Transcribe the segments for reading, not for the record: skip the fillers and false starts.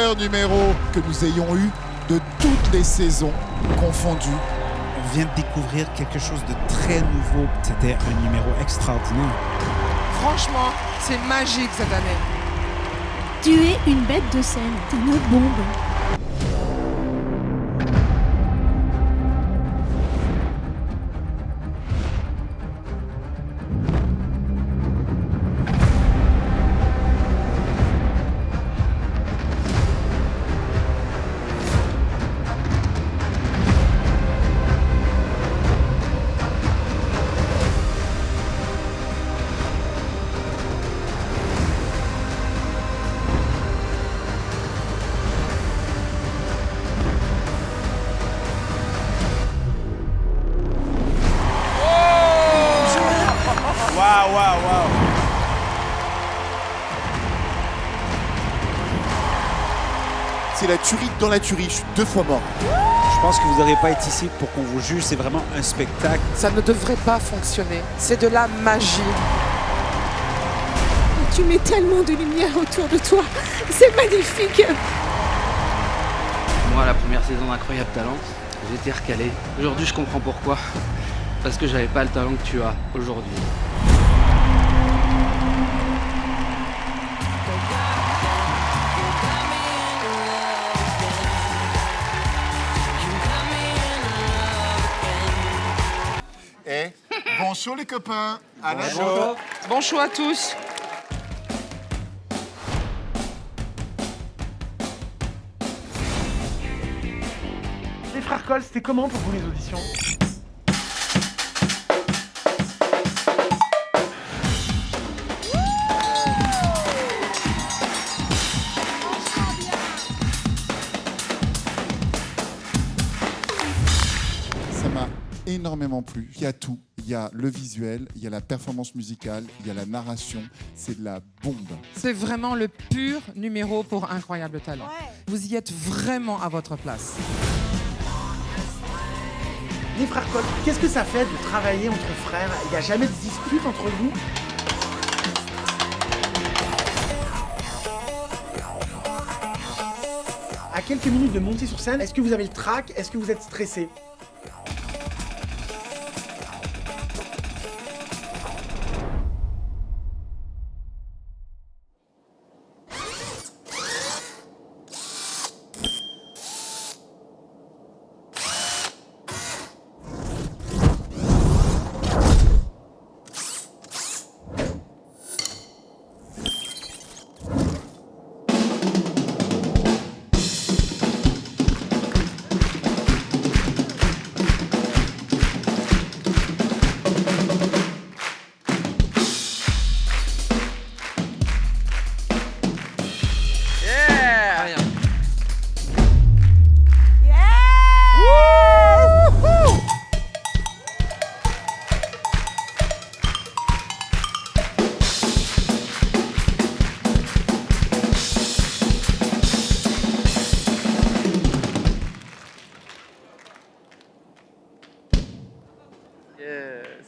meilleur numéro que nous ayons eu de toutes les saisons confondues. On vient de découvrir quelque chose de très nouveau. C'était un numéro extraordinaire. Franchement, c'est magique cette année. Tu es une bête de scène, t'es une bombe. Waouh. C'est la tuerie dans la tuerie, je suis 2 fois mort. Je pense que vous n'aurez pas été ici pour qu'on vous juge. C'est vraiment un spectacle. Ça ne devrait pas fonctionner. C'est de la magie. Tu mets tellement de lumière autour de toi, c'est magnifique. Moi, la première saison d'Incroyable Talent, j'étais recalé. Aujourd'hui, je comprends pourquoi. Parce que j'avais pas le talent que tu as aujourd'hui. Et bonjour les copains. Bon choix à tous. Les frères Coll, c'était comment pour vous les auditions? Ça m'a énormément plu. Il y a tout. Il y a le visuel, il y a la performance musicale, il y a la narration. C'est de la bombe. C'est vraiment le pur numéro pour Incroyable Talent. Vous y êtes vraiment à votre place. Les frères Coll, qu'est-ce que ça fait de travailler entre frères? Il n'y a jamais de dispute entre vous? À quelques minutes de monter sur scène, est-ce que vous avez le trac? Est-ce que vous êtes stressé?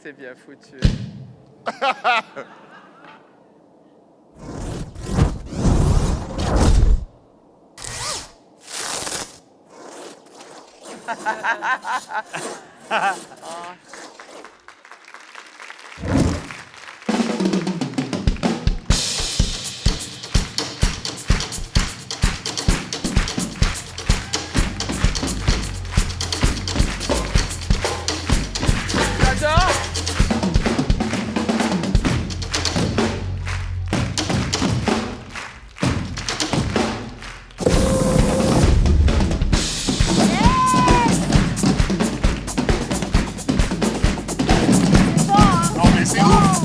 C'est bien foutu. J'adore. Non mais c'est ouf.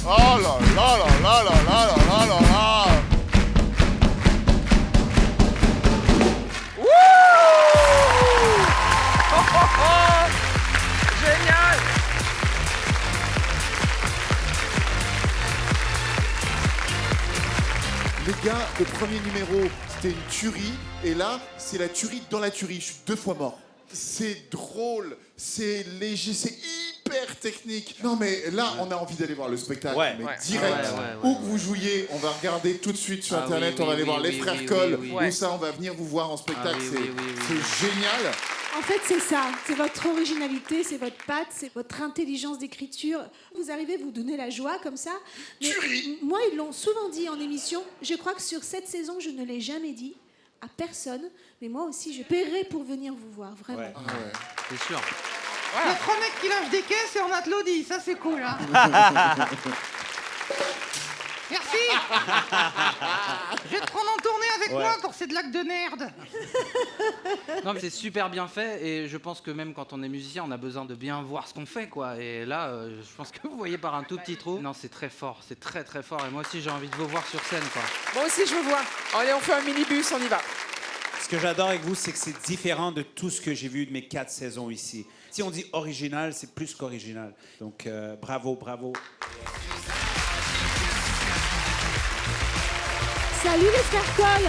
Oh là là là là là là là là là là. Wouh! Oh, oh, oh! Génial! Les gars, le premier numéro, c'était une tuerie. Et là, c'est la tuerie dans la tuerie. Je suis 2 fois mort. C'est drôle, c'est léger, c'est hyper technique. Non mais là, on a envie d'aller voir le spectacle, mais direct. Où que vous jouiez, on va regarder tout de suite sur Internet, on va aller voir les frères Coll. Où ça, on va venir vous voir en spectacle, c'est génial. En fait, c'est ça. C'est votre originalité, c'est votre patte, c'est votre intelligence d'écriture. Vous arrivez, vous donnez la joie comme ça. Mais moi, ils l'ont souvent dit en émission. Je crois que sur cette saison, je ne l'ai jamais dit à personne. Mais moi aussi, je paierai pour venir vous voir, vraiment. Ouais. C'est sûr. Il y a 3 mecs qui lâchent des caisses et on applaudit. Ça, c'est cool, hein. Merci. Je vais te prendre en tournée avec moi pour ces blagues de merde. Non mais c'est super bien fait et je pense que même quand on est musicien, on a besoin de bien voir ce qu'on fait, quoi. Et là, je pense que vous voyez par un tout petit trou. Non, c'est très fort, c'est très très fort. Et moi aussi, j'ai envie de vous voir sur scène, quoi. Moi aussi, je veux voir. Allez, on fait un minibus, on y va. Ce que j'adore avec vous, c'est que c'est différent de tout ce que j'ai vu de mes 4 saisons ici. Si on dit original, c'est plus qu'original. Donc, bravo, bravo. Salut les frères Coll.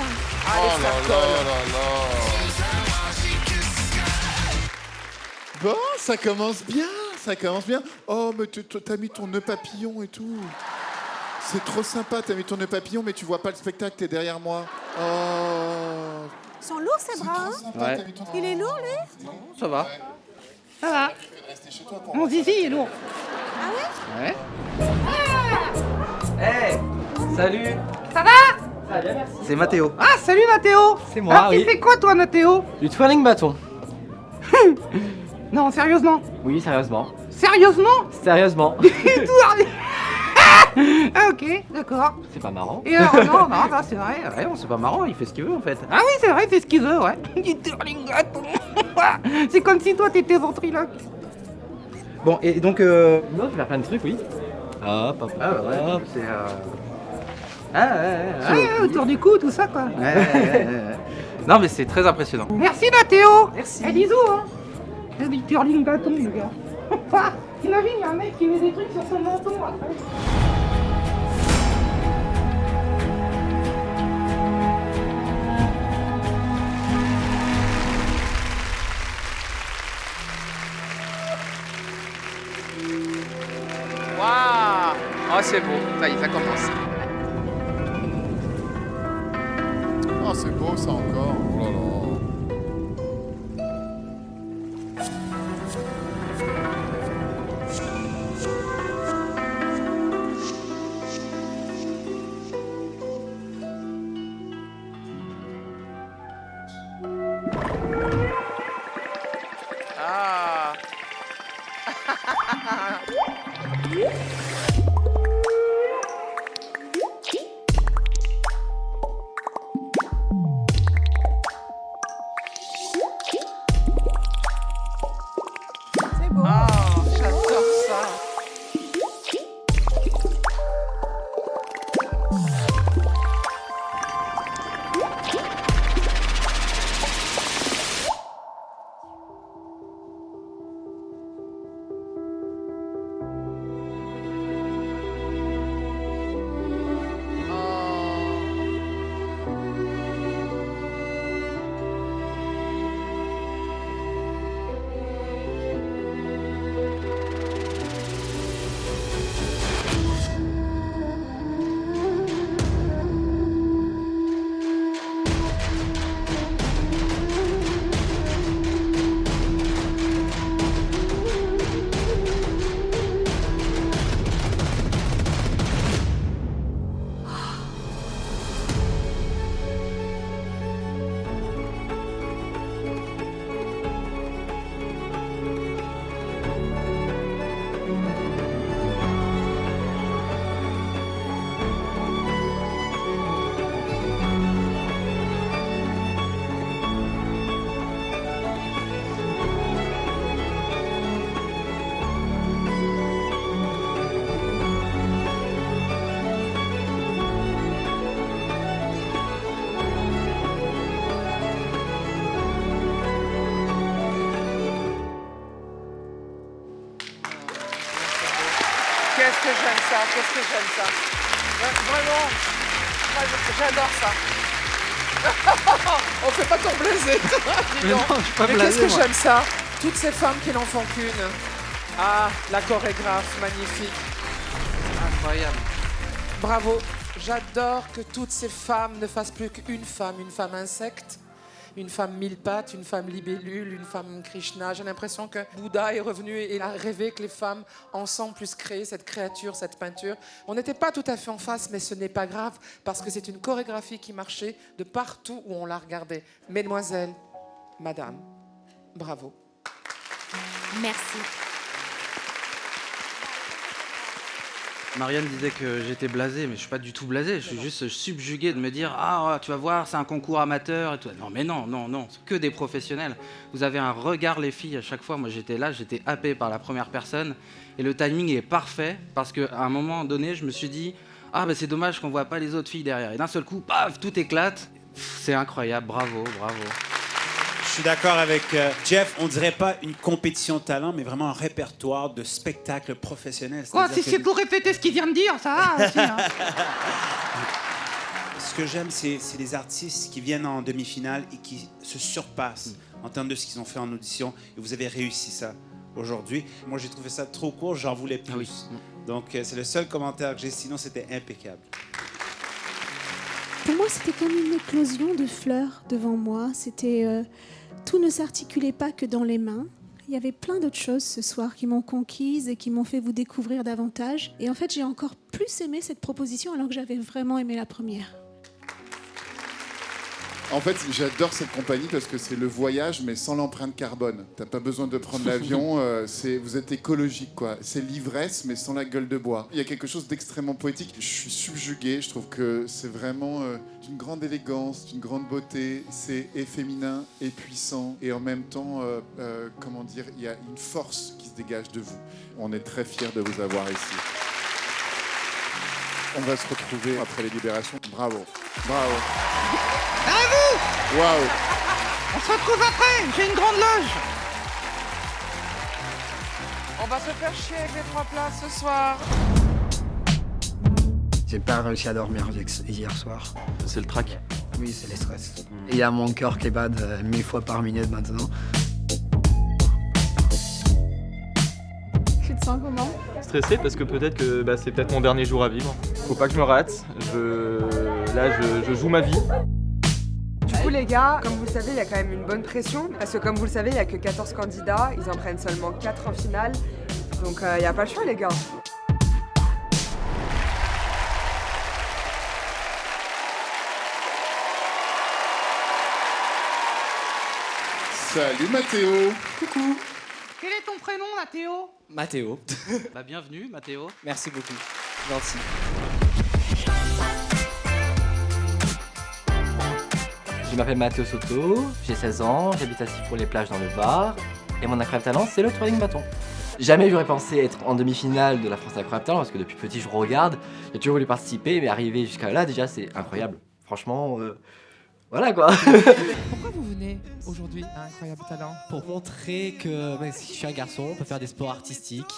Bon, ça commence bien, ça commence bien. Oh, mais t'as mis ton nœud papillon et tout. C'est trop sympa, t'as mis ton nœud papillon, mais tu vois pas le spectacle, t'es derrière moi. Oh. Ils sont lourds ces bras, hein. Il est lourd, lui? Ça va. Ça va. Mon zizi est lourd. Ah ouais? Ouais. Hey, salut. Ça va? C'est Mathéo. Ah, salut Mathéo. C'est moi, Alors, oui. tu fais quoi, toi, Mathéo? Du twirling bâton. Non, sérieusement. Oui, sérieusement. Sérieusement? Sérieusement. Ah, ok, d'accord. C'est pas marrant. Et non, c'est vrai. Ouais, bon, c'est pas marrant, il fait ce qu'il veut en fait. Ah oui, c'est vrai, c'est ce qu'il veut, ouais. Du twirling bâton. C'est comme si toi, t'étais ventriloque. Bon, et donc... Non, tu faire plein de trucs, oui. Hop, hop, Ah ouais, hop. c'est... Autour du cou, tout ça, quoi. Non mais c'est très impressionnant. Merci Mathéo. Merci. Et bisous, hein. C'est du twirling bâton, les gars. T'imagines, il y a un mec qui met des trucs sur son menton, après. Waouh. Oh, c'est beau. Ça y est, ça commence. Oh, c'est beau ça encore. Oh là là. Ah. C'est beau. Oh, j'adore ça. Qu'est-ce que j'aime ça, qu'est-ce que j'aime ça. Vraiment, moi, j'adore ça. On fait pas ton blasé. Mais non, je suis pas Mais blasé, qu'est-ce que moi. j'aime ça. Toutes ces femmes qui n'en font qu'une. Ah, la chorégraphe, magnifique. Incroyable. Bravo. J'adore que toutes ces femmes ne fassent plus qu'une femme insecte, une femme mille pattes, une femme libellule, une femme Krishna. J'ai l'impression que Bouddha est revenu et il a rêvé que les femmes ensemble puissent créer cette créature, cette peinture. On n'était pas tout à fait en face, mais ce n'est pas grave parce que c'est une chorégraphie qui marchait de partout où on la regardait. Mesdemoiselles, madame, bravo. Merci. Marianne disait que j'étais blasé, mais je suis pas du tout blasé. Je suis juste subjugué de me dire ah tu vas voir, c'est un concours amateur et tout. Non mais non, c'est que des professionnels. Vous avez un regard les filles à chaque fois. Moi j'étais là, j'étais happé par la première personne et le timing est parfait parce qu'à un moment donné je me suis dit ah c'est dommage qu'on voit pas les autres filles derrière. Et d'un seul coup, paf, tout éclate. C'est incroyable, bravo. Je suis d'accord avec Jeff. On dirait pas une compétition de talent, mais vraiment un répertoire de spectacles professionnels. Oh, si c'est pour répéter ce qu'il vient de dire, ça va aussi, hein. Ce que j'aime, c'est les artistes qui viennent en demi-finale et qui se surpassent en termes de ce qu'ils ont fait en audition. Et vous avez réussi ça aujourd'hui. Moi, j'ai trouvé ça trop court, j'en voulais plus. Ah oui. Donc, c'est le seul commentaire que j'ai. Sinon, c'était impeccable. Pour moi, c'était comme une éclosion de fleurs devant moi. C'était tout ne s'articulait pas que dans les mains. Il y avait plein d'autres choses ce soir qui m'ont conquise et qui m'ont fait vous découvrir davantage. Et en fait, j'ai encore plus aimé cette proposition alors que j'avais vraiment aimé la première. En fait, j'adore cette compagnie parce que c'est le voyage, mais sans l'empreinte carbone. T'as pas besoin de prendre l'avion, vous êtes écologique, quoi. C'est l'ivresse, mais sans la gueule de bois. Il y a quelque chose d'extrêmement poétique. Je suis subjugué, je trouve que c'est vraiment d'une grande élégance, d'une grande beauté. C'est et féminin et puissant. Et en même temps, comment dire, il y a une force qui se dégage de vous. On est très fiers de vous avoir ici. On va se retrouver après les libérations. Bravo. Bravo. Waouh! On se retrouve après, j'ai une grande loge. On va se faire chier avec les 3 places ce soir. J'ai pas réussi à dormir hier soir. C'est le trac. Oui, c'est le stress. Il y a mon cœur qui bat 1000 fois par minute maintenant. Tu te sens comment? Stressé parce que peut-être que c'est peut-être mon dernier jour à vivre. Faut pas que je me rate. Je joue ma vie. Du coup les gars, comme vous le savez, il y a quand même une bonne pression parce que comme vous le savez, il n'y a que 14 candidats, ils en prennent seulement 4 en finale. Donc il n'y a pas le choix les gars. Salut Mathéo. Coucou. Quel est ton prénom, Mathéo? Mathéo. Bienvenue Mathéo. Merci beaucoup. Gentil. Je m'appelle Mathéo Soto, j'ai 16 ans, j'habite à Sifour-les-Plages dans le Var, et mon incroyable talent, c'est le twirling bâton. Jamais j'aurais pensé être en demi-finale de la France Incroyable Talent, parce que depuis petit je regarde, j'ai toujours voulu participer, mais arriver jusqu'à là, déjà, c'est incroyable. Franchement, voilà quoi. Pourquoi vous venez aujourd'hui à Incroyable Talent? Pour montrer que si je suis un garçon, on peut faire des sports artistiques,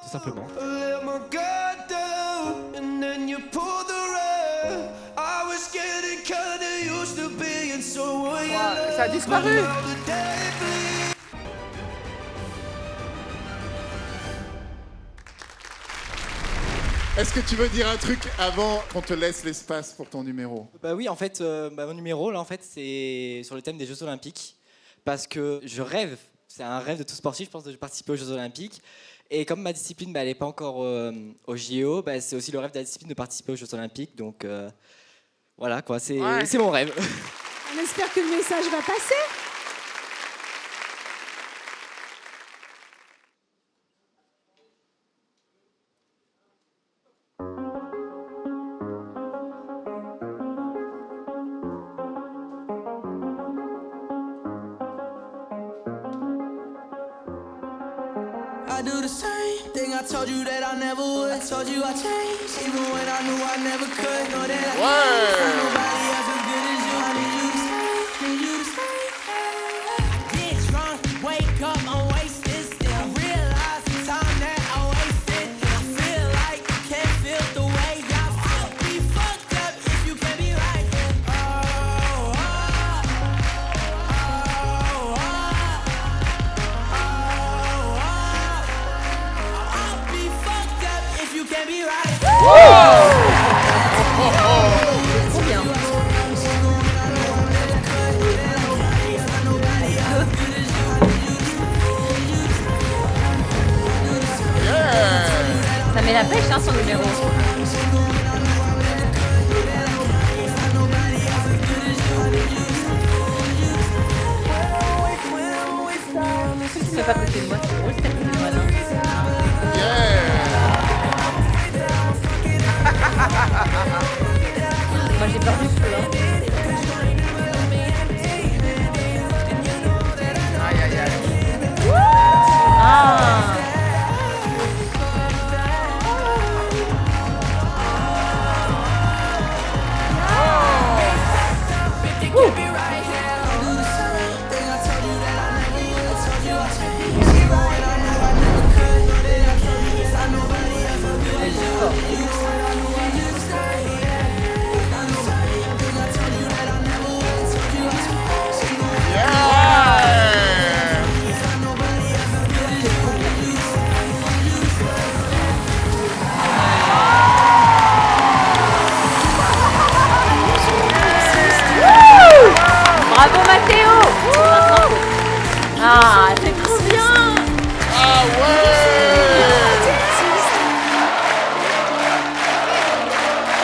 tout simplement. Ça a disparu. Est-ce que tu veux dire un truc avant qu'on te laisse l'espace pour ton numéro? Bah oui, en fait, mon numéro, là, en fait, c'est sur le thème des Jeux Olympiques. Parce que je rêve, c'est un rêve de tout sportif, je pense, de participer aux Jeux Olympiques. Et comme ma discipline, elle n'est pas encore au JO, c'est aussi le rêve de la discipline de participer aux Jeux Olympiques. Donc, voilà, quoi, c'est mon rêve. On espère que le message va passer. I do the same thing I told you that I never would. I told you I changed, even when I knew I never could. Know that I can't find nobody else as good as you. I need you to stay, need you to stay. I get drunk, wake up, I'm wasted still. I realize the time that I wasted. I feel like you can't feel the way I feel. Be fucked up if you can't be right. Oh, pêche, hein, son numéro. Tu ne pas côté de moi, c'est drôle, c'est côté de moi, non? Moi j'ai peur du feu, hein. Aïe aïe aïe. Ah. Bravo Mathéo. Ah, c'est trop bien. Ah ouais.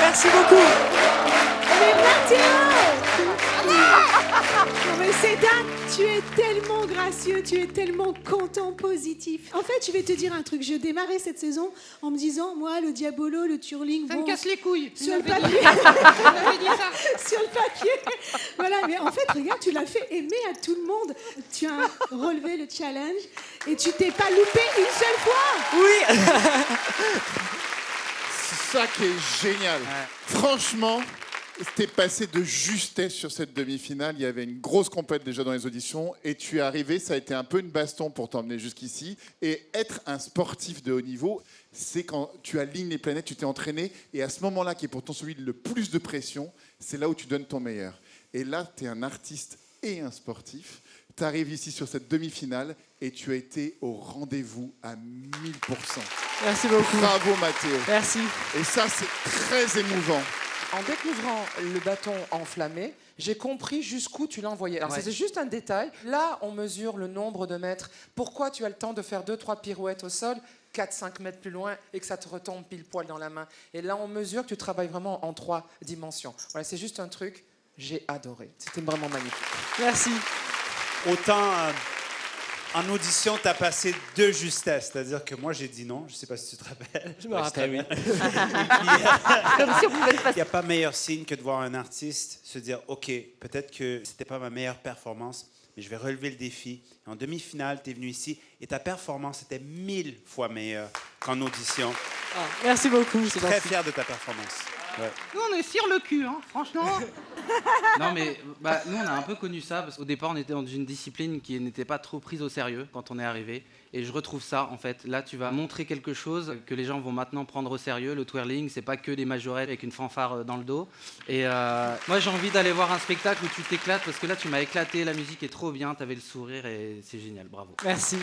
Merci beaucoup. Mais Mathéo. Non mais c'est dingue. Tu es tellement gracieux, tu es tellement content, positif. En fait, je vais te dire un truc. Je démarrais cette saison en me disant, moi, le Diabolo, le Twirling, Ça me casse les couilles. sur le papier. Sur le papier. Voilà, mais en fait, regarde, tu l'as fait aimer à tout le monde. Tu as relevé le challenge et tu t'es pas loupé une seule fois. Oui. C'est ça qui est génial. Franchement, t'es passé de justesse sur cette demi-finale. Il y avait une grosse compète déjà dans les auditions et tu es arrivé, ça a été un peu une baston pour t'emmener jusqu'ici. Et être un sportif de haut niveau, c'est quand tu alignes les planètes, tu t'es entraîné et à ce moment-là, qui est pourtant celui de le plus de pression, c'est là où tu donnes ton meilleur. Et là, tu es un artiste et un sportif. Tu arrives ici sur cette demi-finale et tu as été au rendez-vous à 1000%. Merci beaucoup. Bravo Mathéo. Merci. Et ça, c'est très émouvant. En découvrant le bâton enflammé, j'ai compris jusqu'où tu l'as envoyé. Alors, c'est juste un détail. Là, on mesure le nombre de mètres. Pourquoi tu as le temps de faire 2-3 pirouettes au sol, 4-5 mètres plus loin, et que ça te retombe pile poil dans la main? Et là, on mesure que tu travailles vraiment en 3 dimensions. Voilà, c'est juste un truc. J'ai adoré. C'était vraiment magnifique. Merci. Autant en audition, tu as passé de justesse. C'est-à-dire que moi, j'ai dit non. Je ne sais pas si tu te rappelles. Je me rappelle, oui. Comme si on pouvait le passer. Il n'y a pas meilleur signe que de voir un artiste se dire « OK, peut-être que ce n'était pas ma meilleure performance, mais je vais relever le défi. » En demi-finale, tu es venu ici et ta performance était 1000 fois meilleure qu'en audition. Ah, merci beaucoup. Je suis très fier de ta performance. Ouais. Nous, on est sur le cul, hein, franchement. Non, mais nous, on a un peu connu ça, parce qu'au départ, on était dans une discipline qui n'était pas trop prise au sérieux quand on est arrivé. Et je retrouve ça, en fait. Là, tu vas montrer quelque chose que les gens vont maintenant prendre au sérieux. Le twirling, c'est pas que des majorettes avec une fanfare dans le dos. Et moi, j'ai envie d'aller voir un spectacle où tu t'éclates, parce que là, tu m'as éclaté, la musique est trop bien, t'avais le sourire et c'est génial, bravo. Merci.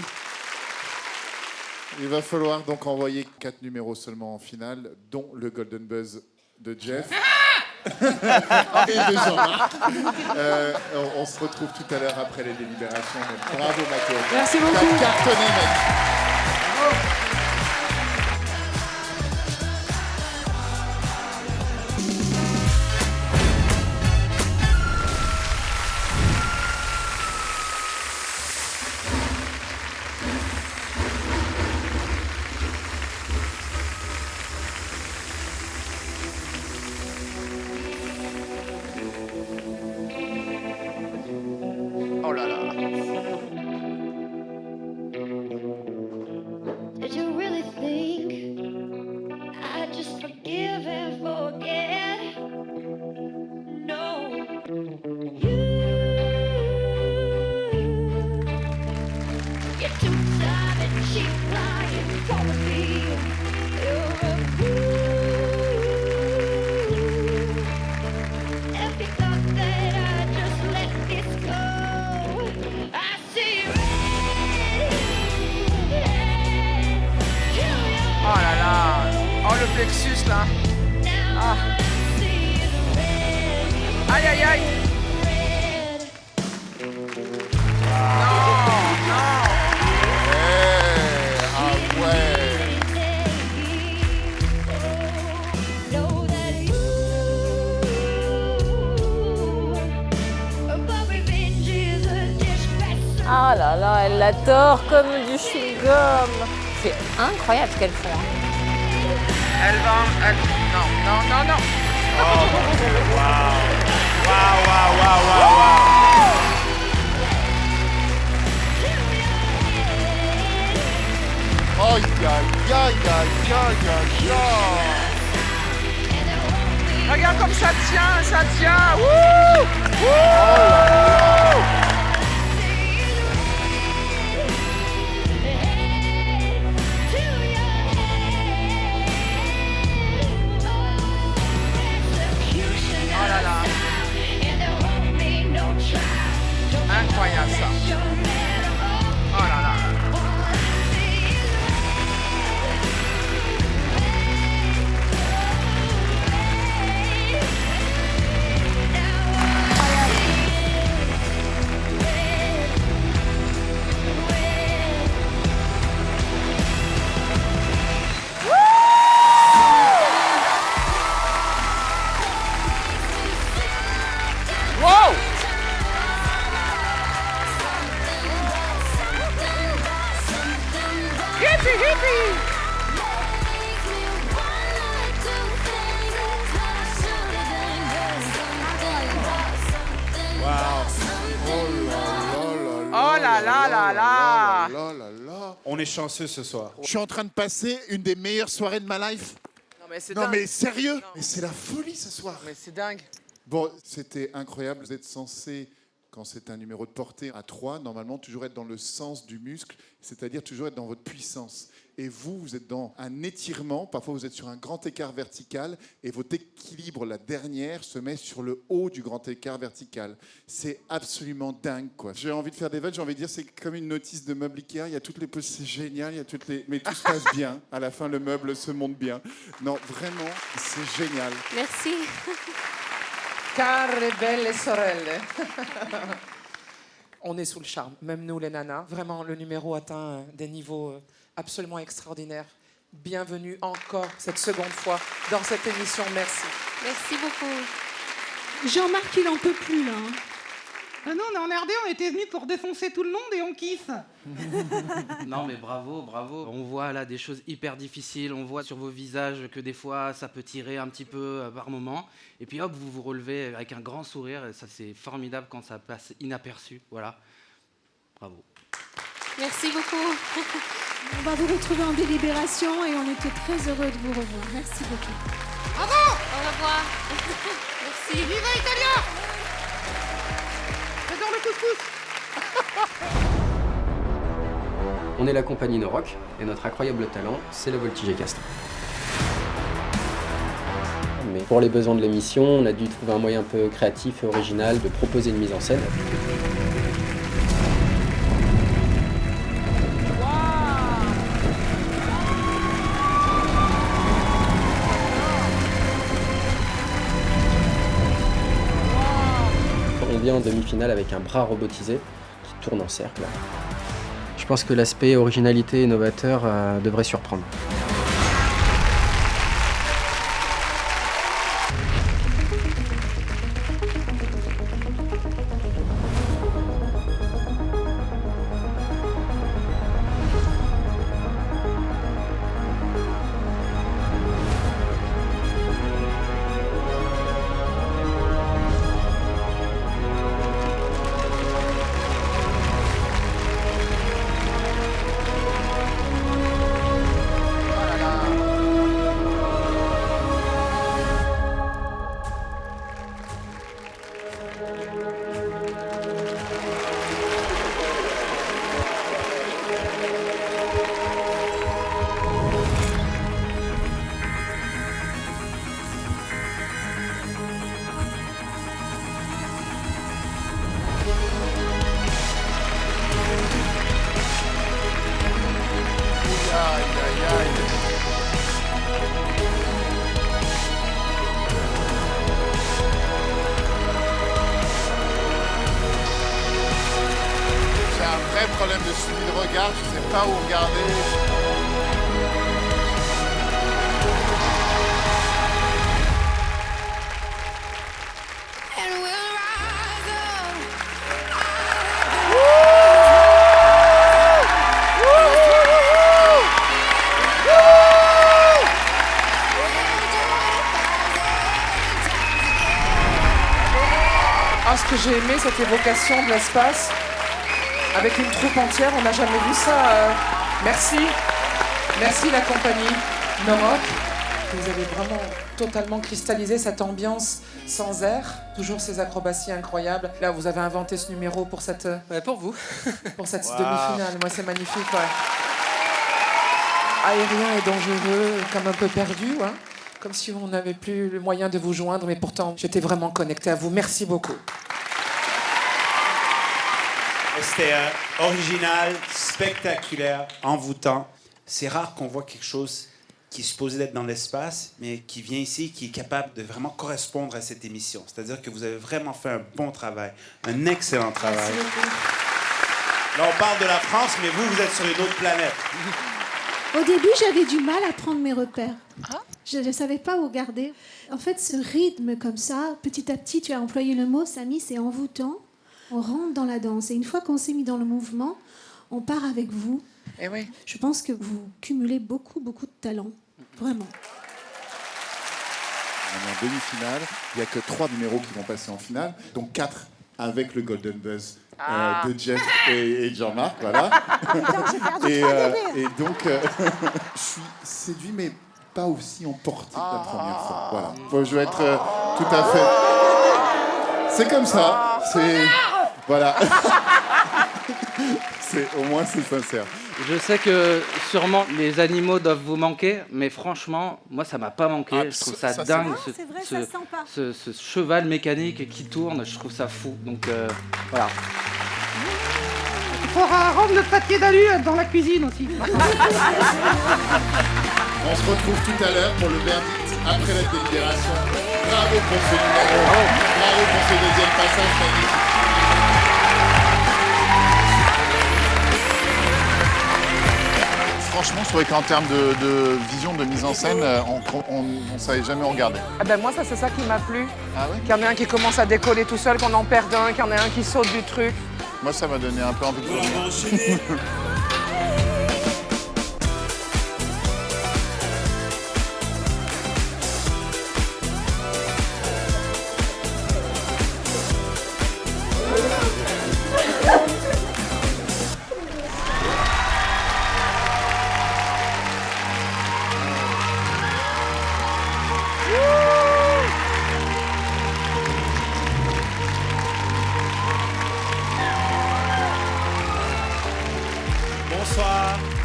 Il va falloir donc envoyer 4 numéros seulement en finale, dont le Golden Buzz de Jeff et de Jean-Marc. On se retrouve tout à l'heure après les délibérations. Bravo Mathéo. Merci beaucoup. T'as cartonné, mec. Oh là là. Did you really think I just forgive and forget? No. You're too tired and cheap lying for me. You're a fool. If you thought that I'd just let this go, I see red. Oh là là. Oh le plexus là. Ah. Aïe aïe aïe. elle l'adore comme du chewing-gum. C'est incroyable ce qu'elles font. Elle va... Non. Aïe, aïe, aïe, aïe, aïe, aïe, aïe. Regarde comme ça tient. Wouh! Oh là là. Incroyable ça. Oh là là. Wow! Hippie! Oh là là. On est chanceux ce soir. Je suis en train de passer une des meilleures soirées de ma life. Non mais c'est Non dingue. mais sérieux? Mais c'est la folie ce soir. Mais c'est dingue. Bon, c'était incroyable. Vous êtes censé, quand c'est un numéro de portée à 3, normalement toujours être dans le sens du muscle, c'est-à-dire toujours être dans votre puissance. Et vous êtes dans un étirement, parfois vous êtes sur un grand écart vertical, et votre équilibre, la dernière, se met sur le haut du grand écart vertical. C'est absolument dingue, quoi. J'ai envie de faire des vannes, j'ai envie de dire, c'est comme une notice de meuble Ikea, il y a toutes les c'est génial, il y a toutes les... mais tout se passe bien. À la fin, le meuble se monte bien. Non, vraiment, c'est génial. Merci. Care belle sorelle. On est sous le charme, même nous les nanas. Vraiment, le numéro atteint des niveaux absolument extraordinaires. Bienvenue encore cette seconde fois dans cette émission. Merci. Merci beaucoup. Jean-Marc, il en peut plus, là. hein. Ah non, on est en RD, on était venus pour défoncer tout le monde et on kiffe. Non mais bravo. On voit là des choses hyper difficiles, on voit sur vos visages que des fois ça peut tirer un petit peu par moment. Et puis hop, vous vous relevez avec un grand sourire et ça c'est formidable quand ça passe inaperçu. Voilà. Bravo. Merci beaucoup. On va vous retrouver en délibération et on était très heureux de vous revoir. Merci beaucoup. Bravo. Au revoir. Merci. Viva Italia. J'adore le couscous. On est la compagnie No Rock et notre incroyable talent, c'est le voltige castre. Mais pour les besoins de l'émission, on a dû trouver un moyen un peu créatif et original de proposer une mise en scène. On vient en demi-finale avec un bras robotisé qui tourne en cercle. Je pense que l'aspect originalité et novateur devrait surprendre. Problème de suivi de regard, je sais pas où regarder. j'ai aimé cette évocation de l'espace avec une troupe entière. On n'a jamais vu ça. Merci. Merci la compagnie Noroc. Vous avez vraiment totalement cristallisé cette ambiance sans air. Toujours ces acrobaties incroyables. Là, vous avez inventé ce numéro pour cette... pour vous. Pour cette demi-finale. Moi, c'est magnifique. Ouais. Aérien et dangereux, comme un peu perdu. Hein. Comme si on n'avait plus le moyen de vous joindre. Mais pourtant, j'étais vraiment connectée à vous. Merci beaucoup. C'était original, spectaculaire, envoûtant. C'est rare qu'on voit quelque chose qui est supposé d'être dans l'espace, mais qui vient ici, qui est capable de vraiment correspondre à cette émission. C'est-à-dire que vous avez vraiment fait un bon travail, un excellent travail. Là, on parle de la France, mais vous êtes sur une autre planète. Au début, j'avais du mal à prendre mes repères. Je ne savais pas où garder. En fait, ce rythme comme ça, petit à petit, tu as employé le mot, Samy, c'est envoûtant. On rentre dans la danse. Et une fois qu'on s'est mis dans le mouvement, on part avec vous. Et oui. Je pense que vous cumulez beaucoup, beaucoup de talent. Vraiment. On est en demi-finale. Il n'y a que 3 numéros qui vont passer en finale, donc 4 avec le Golden Buzz de Jeff et Jean-Marc. Voilà. Et donc, je suis séduit, mais pas aussi emporté que la première fois. Voilà. Je vais être tout à fait... C'est comme ça. C'est... Voilà. Au moins, c'est sincère. Je sais que sûrement les animaux doivent vous manquer, mais franchement, moi ça m'a pas manqué. Je trouve ça dingue, ce cheval mécanique qui tourne, je trouve ça fou. Donc voilà. Il faudra rendre le pâté d'alu dans la cuisine aussi. On se retrouve tout à l'heure pour le verdict après la délibération. Bravo pour ce numéro. Bravo pour ce deuxième passage magnifique. Franchement, c'est vrai qu'en termes de vision, de mise en scène, on ne savait jamais regarder. Ah ben moi, ça, c'est ça qui m'a plu. Ah oui? Qu'il y en ait un qui commence à décoller tout seul, qu'on en perde un, qu'il y en ait un qui saute du truc. Moi, ça m'a donné un peu envie de vomir.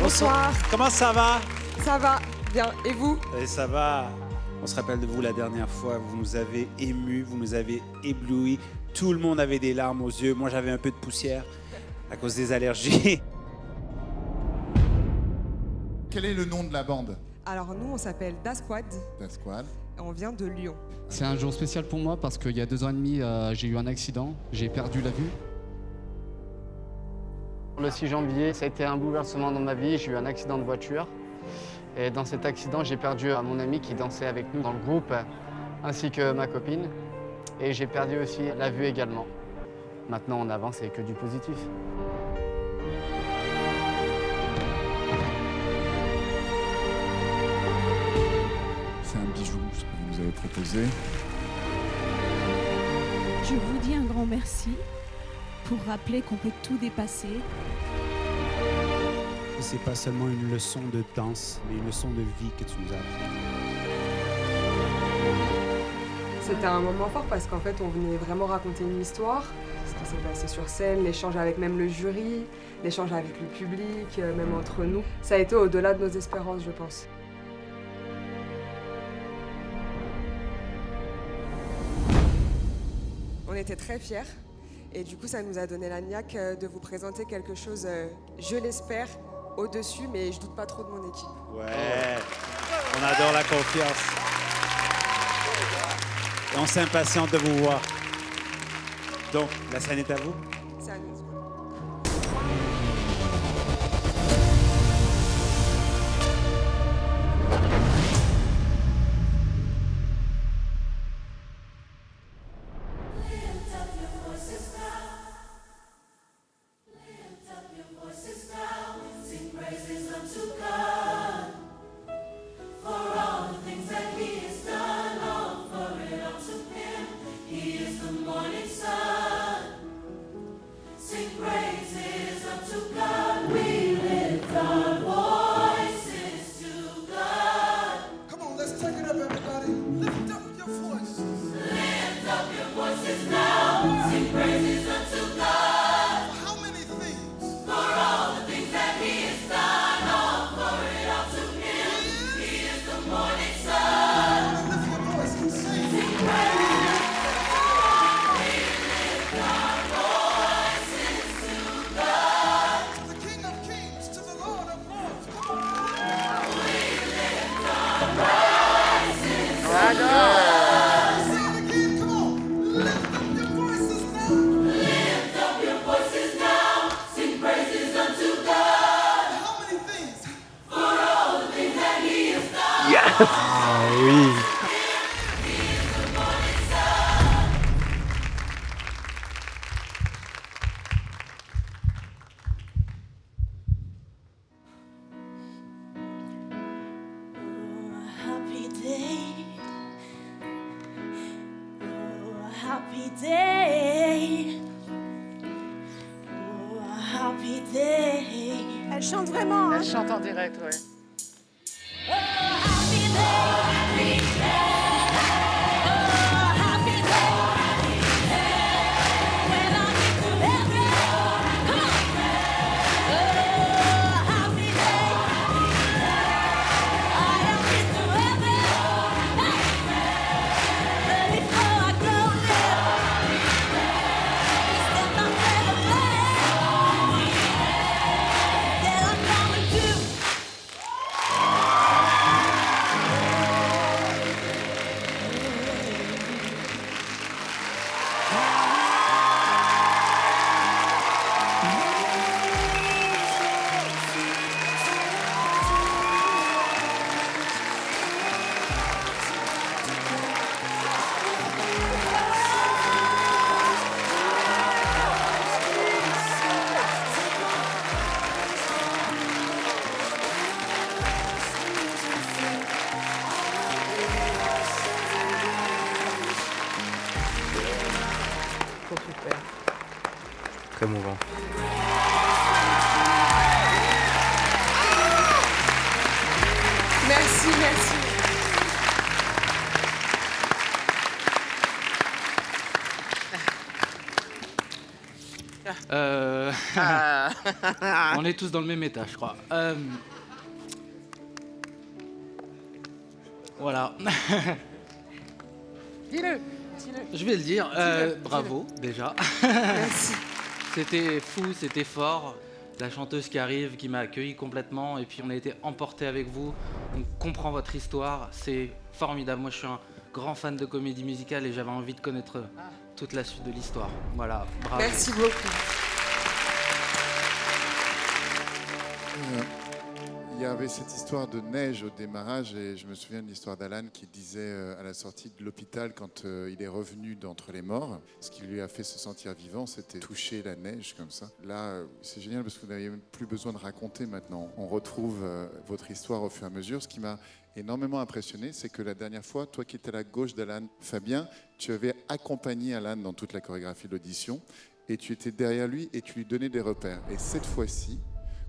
Bonsoir. Comment ça va? Ça va, bien. Et vous? Et ça va. On se rappelle de vous la dernière fois. Vous nous avez émus, vous nous avez éblouis. Tout le monde avait des larmes aux yeux. Moi, j'avais un peu de poussière à cause des allergies. Quel est le nom de la bande? Alors nous, on s'appelle Da Squad. Da Squad. Et on vient de Lyon. C'est un jour spécial pour moi parce qu'il y a 2 ans et demi, j'ai eu un accident. J'ai perdu la vue. Le 6 janvier, ça a été un bouleversement dans ma vie. J'ai eu un accident de voiture. Et dans cet accident, j'ai perdu mon ami qui dansait avec nous dans le groupe, ainsi que ma copine. Et j'ai perdu aussi la vue également. Maintenant, on avance et que du positif. C'est un bijou, ce que vous nous avez proposé. Je vous dis un grand merci pour rappeler qu'on peut tout dépasser. C'est pas seulement une leçon de danse, mais une leçon de vie que tu nous as appris. C'était un moment fort parce qu'en fait, on venait vraiment raconter une histoire. Ce qui s'est passé sur scène, l'échange avec même le jury, l'échange avec le public, même entre nous. Ça a été au-delà de nos espérances, je pense. On était très fiers. Et du coup, ça nous a donné la niaque de vous présenter quelque chose, je l'espère, au-dessus, mais je doute pas trop de mon équipe. Ouais, on adore la confiance. Et on s'impatiente de vous voir. Donc, la scène est à vous? C'est à nous. He is the morning sun. Ah oui. Happy day. Oh, happy day. Oh, happy day. Elle chante vraiment. Elle chante en direct, ouais. Super. Très mouvant. Merci, merci. On est tous dans le même état, je crois. Voilà. Dis-le. Je vais le dire. Dis-le, Bravo, déjà. Merci. C'était fou, c'était fort. La chanteuse qui arrive, qui m'a accueilli complètement, et puis on a été emportés avec vous. On comprend votre histoire, c'est formidable. Moi, je suis un grand fan de comédie musicale et j'avais envie de connaître toute la suite de l'histoire. Voilà, bravo. Merci beaucoup. Il y avait cette histoire de neige au démarrage et je me souviens de l'histoire d'Alan qui disait à la sortie de l'hôpital quand il est revenu d'entre les morts, ce qui lui a fait se sentir vivant, c'était toucher la neige comme ça. Là, c'est génial parce que vous n'avez même plus besoin de raconter maintenant. On retrouve votre histoire au fur et à mesure. Ce qui m'a énormément impressionné, c'est que la dernière fois, toi qui étais à la gauche d'Alan, Fabien, tu avais accompagné Alan dans toute la chorégraphie de l'audition et tu étais derrière lui et tu lui donnais des repères. Et cette fois-ci,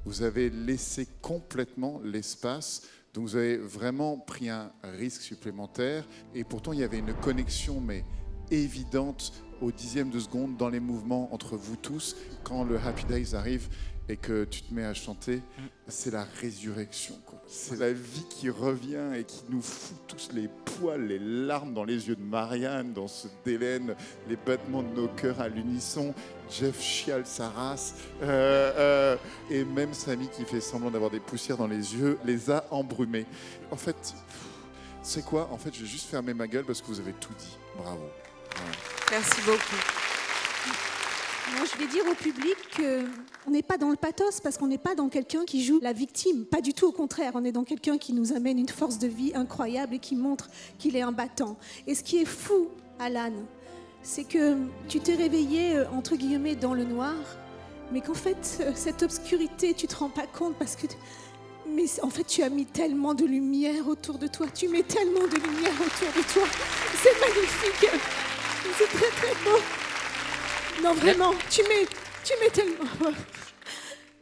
vous avez laissé complètement l'espace, donc vous avez vraiment pris un risque supplémentaire et pourtant il y avait une connexion mais évidente au dixième de seconde dans les mouvements entre vous tous. Quand le Happy Days arrive et que tu te mets à chanter, c'est la résurrection, quoi. C'est la vie qui revient et qui nous fout tous les poils, les larmes dans les yeux de Marianne, dans ce d'Hélène, les battements de nos cœurs à l'unisson. Jeff chiale sa race et même Samy qui fait semblant d'avoir des poussières dans les yeux les a embrumés. En fait, c'est quoi ? En fait, je vais juste fermer ma gueule parce que vous avez tout dit. Bravo. Voilà. Merci beaucoup. Moi, je vais dire au public qu'on n'est pas dans le pathos parce qu'on n'est pas dans quelqu'un qui joue la victime. Pas du tout, au contraire. On est dans quelqu'un qui nous amène une force de vie incroyable et qui montre qu'il est un battant. Et ce qui est fou, Alan, c'est que tu t'es réveillé, entre guillemets, dans le noir, mais qu'en fait, cette obscurité, tu te rends pas compte parce que... Mais en fait, tu as mis tellement de lumière autour de toi. Tu mets tellement de lumière autour de toi. C'est magnifique. C'est très, très beau. Non, vraiment, tu mets tellement...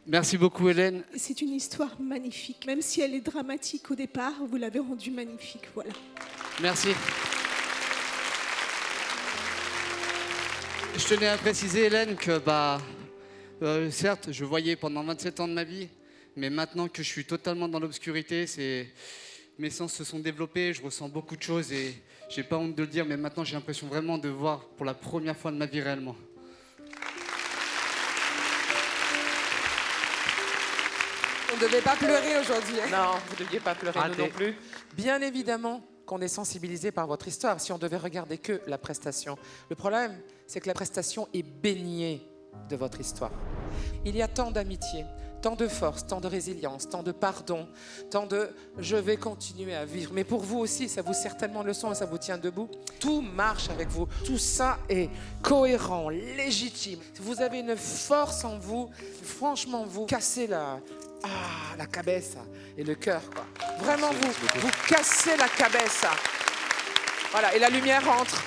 Merci beaucoup, Hélène. C'est une histoire magnifique. Même si elle est dramatique au départ, vous l'avez rendue magnifique. Voilà. Merci. Je tenais à préciser, Hélène, que certes, je voyais pendant 27 ans de ma vie, mais maintenant que je suis totalement dans l'obscurité, mes sens se sont développés, je ressens beaucoup de choses et j'ai pas honte de le dire, mais maintenant j'ai l'impression vraiment de voir pour la première fois de ma vie réellement. On ne devait pas pleurer aujourd'hui. Hein. Non, vous ne deviez pas pleurer, Raté. nous non plus. Bien évidemment qu'on est sensibilisé par votre histoire, si on devait regarder que la prestation. Le problème, c'est que la prestation est baignée de votre histoire. Il y a tant d'amitié, tant de force, tant de résilience, tant de pardon, tant de je vais continuer à vivre. Mais pour vous aussi, ça vous sert tellement de leçons et ça vous tient debout. Tout marche avec vous. Tout ça est cohérent, légitime. Vous avez une force en vous. Franchement, vous cassez la cabeza et le cœur, quoi. Vraiment, vous cassez la cabeza. Voilà, et la lumière entre.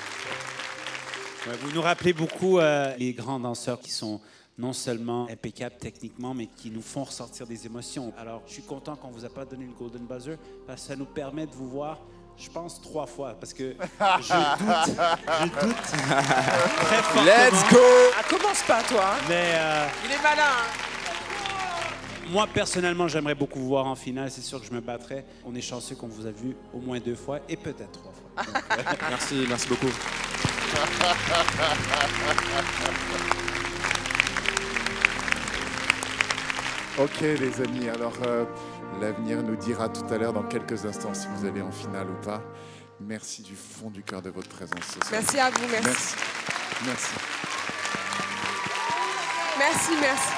Ouais, vous nous rappelez beaucoup les grands danseurs qui sont non seulement impeccables techniquement, mais qui nous font ressortir des émotions. Alors, je suis content qu'on ne vous a pas donné le Golden Buzzer, parce que ça nous permet de vous voir, je pense, 3 fois, parce que je doute très fortement. Let's go! Ah, commence pas, toi. Hein. Mais il est malin. Hein. moi, personnellement, j'aimerais beaucoup vous voir en finale. C'est sûr que je me battrais. On est chanceux qu'on vous a vu au moins 2 fois, et peut-être 3 fois. Donc, merci beaucoup. Ok les amis, alors l'avenir nous dira tout à l'heure dans quelques instants si vous allez en finale ou pas. Merci du fond du cœur de votre présence ce soir. Merci à vous, merci. Merci. Merci, merci.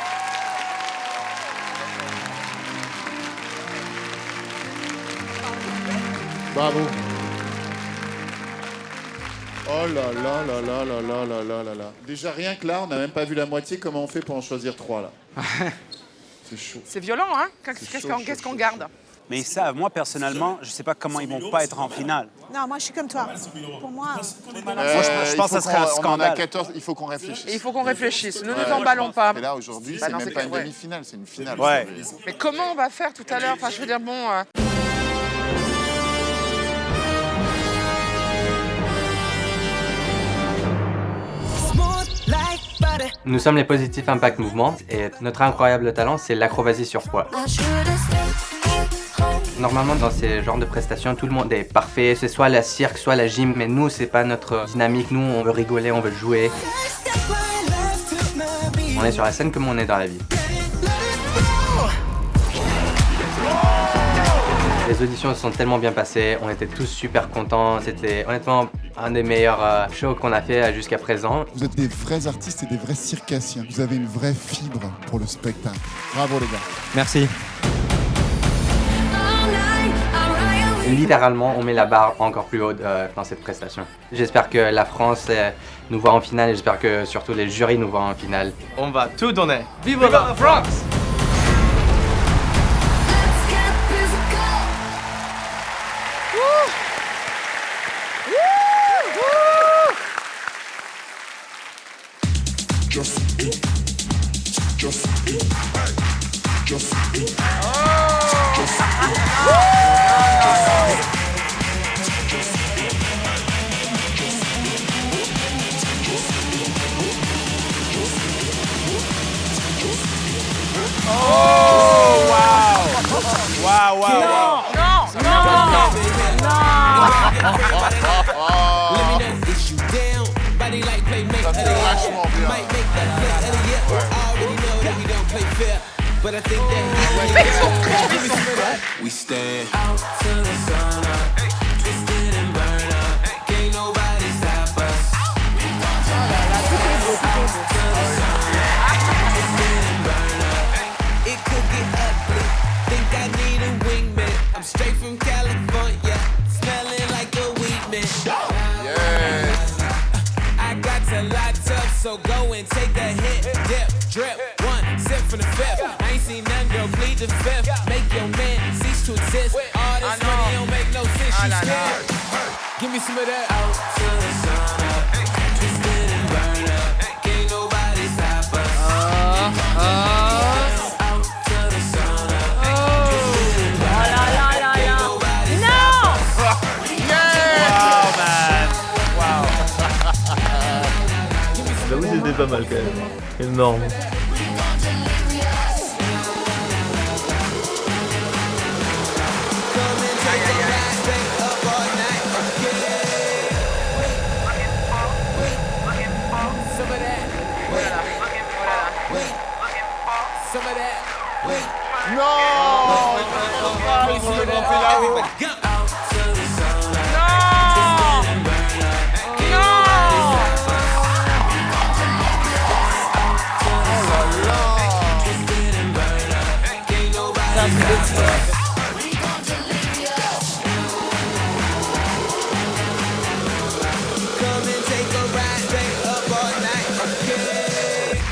Bravo. Oh là là là là là là là là là là. Déjà rien que là, on n'a même pas vu la moitié. Comment on fait pour en choisir 3 là? C'est chaud. C'est violent, hein? Qu'est-ce qu'on garde? Mais ça, moi personnellement, je ne sais pas comment ils vont pas être en finale. Non, moi je suis comme toi. Pour moi, je pense que ça serait un scandale. On a 14, il faut qu'on réfléchisse. Il faut qu'on réfléchisse. Ne nous emballons pas. Et là aujourd'hui, c'est même pas une demi-finale, c'est une finale. Ouais. Mais comment on va faire tout à l'heure? Enfin, je veux dire, bon. Nous sommes les Positive Impact Movement et notre incroyable talent, c'est l'acrobatie sur poids. Normalement, dans ces genres de prestations, tout le monde est parfait. C'est soit la cirque, soit la gym, mais nous, c'est pas notre dynamique. Nous, on veut rigoler, on veut jouer. On est sur la scène comme on est dans la vie. Les auditions se sont tellement bien passées, on était tous super contents. C'était honnêtement un des meilleurs shows qu'on a fait jusqu'à présent. Vous êtes des vrais artistes et des vrais circassiens. Vous avez une vraie fibre pour le spectacle. Bravo les gars. Merci. Littéralement, on met la barre encore plus haute dans cette prestation. J'espère que la France nous voit en finale et j'espère que surtout les jurys nous voient en finale. On va tout donner. Vive la France! But I think that we stand out to the sun up, twisted and burn up. Can't nobody stop us. Out to the sun up, twisted and burn up. It could get ugly. Think I need a wingman. I'm straight from California, smelling like a weed man. Yes. I got to locked up, so go and take a hit, dip, drip. Sip from the fifth. I ain't seen none, girl, plead the fifth. Make your man cease to exist. All this money don't make no sense. You scared? Give me some of that. Out to the sun up, twisted and burn up. Can't nobody stop us. Out to the sun up, twisted and burn up. Can't nobody stop us. Wow, man. Wow. J'avoue, c'était pas mal quand même. Énorme. Come and take a ride, straight up all night. Okay.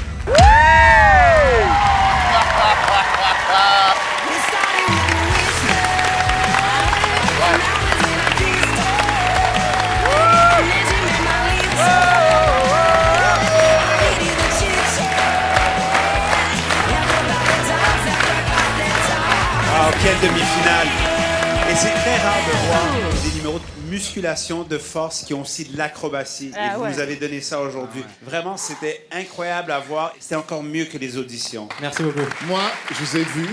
We started with the whisper. Now it's in a disco. Legend in my lips. Lady the chit-chat. Everybody talks after Oh, quelle demi-finale! Et c'est très rare de voir des numéros de musculation, de force, qui ont aussi de l'acrobatie. Ah et vous ouais. nous avez donné ça aujourd'hui. Vraiment, c'était incroyable à voir. C'était encore mieux que les auditions. Merci beaucoup. Moi, je vous ai vu.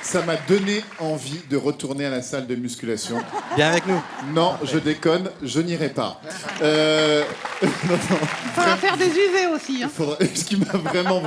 Ça m'a donné envie de retourner à la salle de musculation. Bien avec nous. Non, je déconne, je n'irai pas. Non, non. Faudra faire des UV aussi. Hein. Ce qui m'a vraiment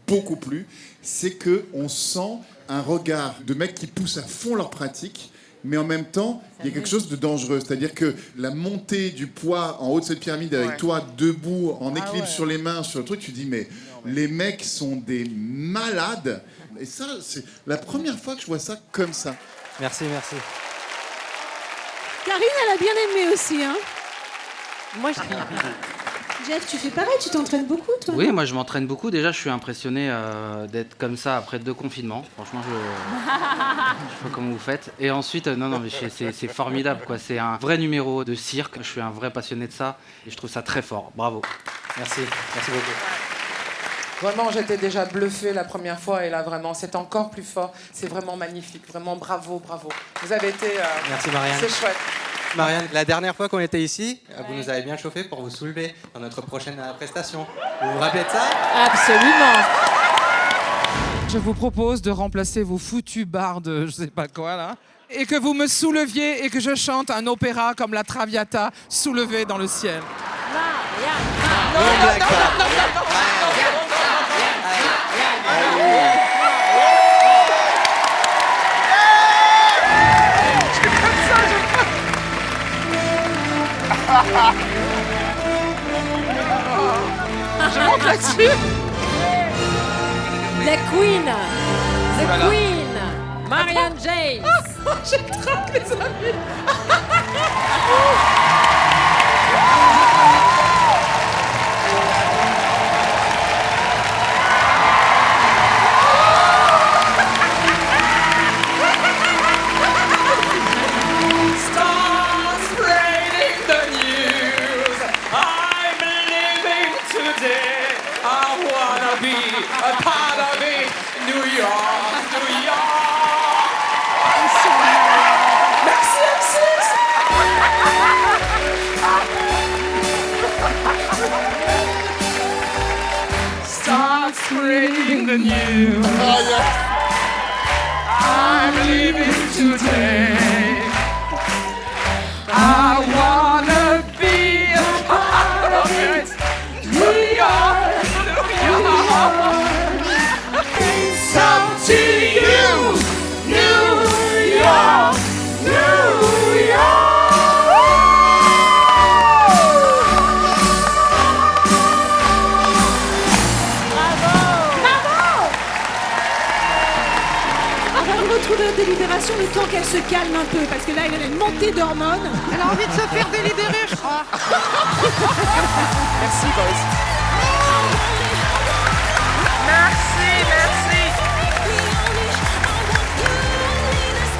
beaucoup plu, c'est que on sent un regard de mecs qui poussent à fond leur pratique, mais en même temps, il y a quelque chose de dangereux. C'est-à-dire que la montée du poids en haut de cette pyramide avec toi debout, en équilibre sur les mains, sur le truc, tu dis, mais les mecs sont des malades. Et ça, c'est la première fois que je vois ça comme ça. Merci. Karine, elle a bien aimé aussi. Hein. Moi, Jeff, tu fais pareil, tu t'entraînes beaucoup, toi. Oui, non moi je m'entraîne beaucoup. Déjà, je suis impressionné d'être comme ça après 2 confinements. Franchement, je sais pas comment vous faites. Et ensuite, non, mais c'est formidable, quoi. C'est un vrai numéro de cirque. Je suis un vrai passionné de ça et je trouve ça très fort. Bravo. Merci beaucoup. Vraiment, j'étais déjà bluffée la première fois et là, vraiment, c'est encore plus fort. C'est vraiment magnifique. Vraiment, bravo. Vous avez été... Merci, Marianne. C'est chouette. Marianne, la dernière fois qu'on était ici, vous nous avez bien chauffé pour vous soulever dans notre prochaine prestation. Vous vous rappelez de ça? Absolument. Je vous propose de remplacer vos foutus barres de je sais pas quoi, là, et que vous me souleviez et que je chante un opéra comme la Traviata, soulevée dans le ciel. Je monte là-dessus. The Queen. The Queen. Marianne James. J'ai trop les amis. Start spreading the news. I'm living today. I wanna be a part of it. New York, New York. Merci, Start spreading the news. I'm living today. I wanna be a part of it. New York, New York. It's up to you. New York, New York. On va vous retrouver aux délibérations le temps qu'elle se calme un peu, parce que là, elle a une montée d'hormones. Elle a envie de se faire délibérer, je crois. Merci, boys. Merci.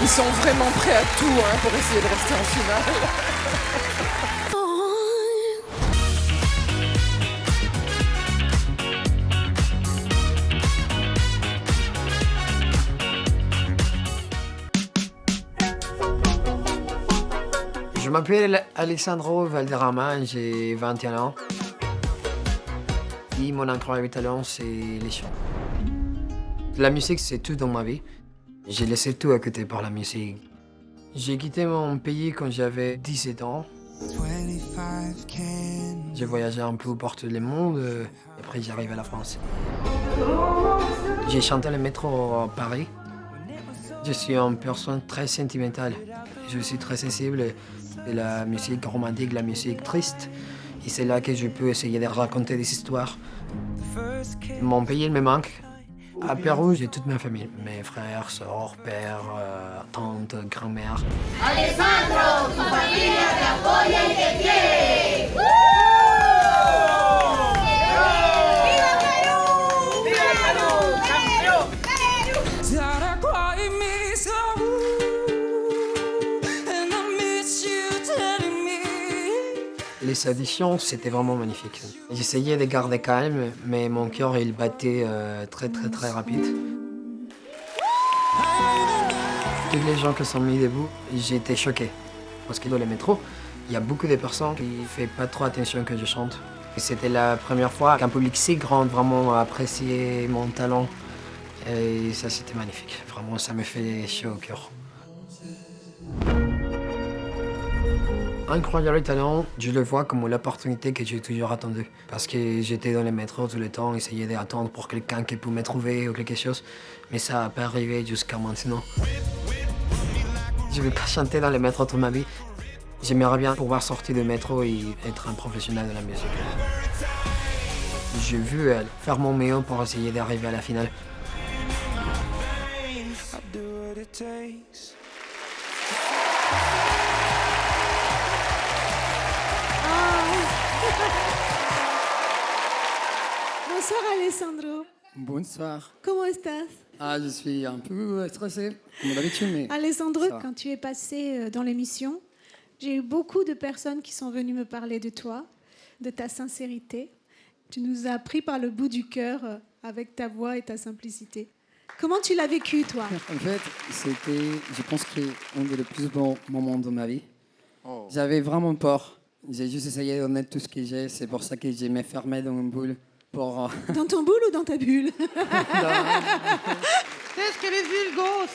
Ils sont vraiment prêts à tout pour essayer de rester en finale. Je m'appelle Alessandro Valderrama, j'ai 21 ans. Et mon incroyable talent, c'est les chants. La musique, c'est tout dans ma vie. J'ai laissé tout à côté par la musique. J'ai quitté mon pays quand j'avais 17 ans. J'ai voyagé un peu partout le monde, et après j'arrive à la France. J'ai chanté le métro à Paris. Je suis une personne très sentimentale. Je suis très sensible à la musique romantique, la musique triste. Et c'est là que je peux essayer de raconter des histoires. Mon pays, il me manque. À Pérou, j'ai toute ma famille. Mes frères, sœurs, pères, tantes, grand-mère. Alessandro, tu familia te apoya y te quiere. ¡Viva Perú! ¡Viva Perú! ¡Campeón! Les auditions, c'était vraiment magnifique. J'essayais de garder calme, mais mon cœur, il battait très rapide. Tous les gens qui sont mis debout, j'étais choqué. Parce que dans le métro, il y a beaucoup de personnes qui ne font pas trop attention que je chante. Et c'était la première fois qu'un public si grand vraiment a apprécié mon talent. Et ça, c'était magnifique. Vraiment, ça me fait chaud au cœur. Incroyable talent, je le vois comme l'opportunité que j'ai toujours attendue. Parce que j'étais dans les métros tout le temps, essayais d'attendre pour quelqu'un qui pouvait me trouver ou quelque chose. Mais ça n'a pas arrivé jusqu'à maintenant. Je ne vais pas chanter dans les métros toute ma vie. J'aimerais bien pouvoir sortir du métro et être un professionnel de la musique. J'ai vu faire mon meilleur pour essayer d'arriver à la finale. Bonsoir Alessandro. Bonsoir. ¿Cómo estás? Je suis un peu stressé, comme d'habitude, mais... Alessandro, ça va. quand tu es passé dans l'émission, j'ai eu beaucoup de personnes qui sont venues me parler de toi, de ta sincérité. Tu nous as pris par le bout du cœur avec ta voix et ta simplicité. Comment tu l'as vécu, toi? En fait, c'était, je pense, un des plus beaux moments de ma vie. J'avais vraiment peur. J'ai juste essayé de mettre tout ce que j'ai. C'est pour ça que j'ai me fermé dans une boule. Pour... Dans ton boule ou dans ta bulle? Qu'est-ce que les vulgos?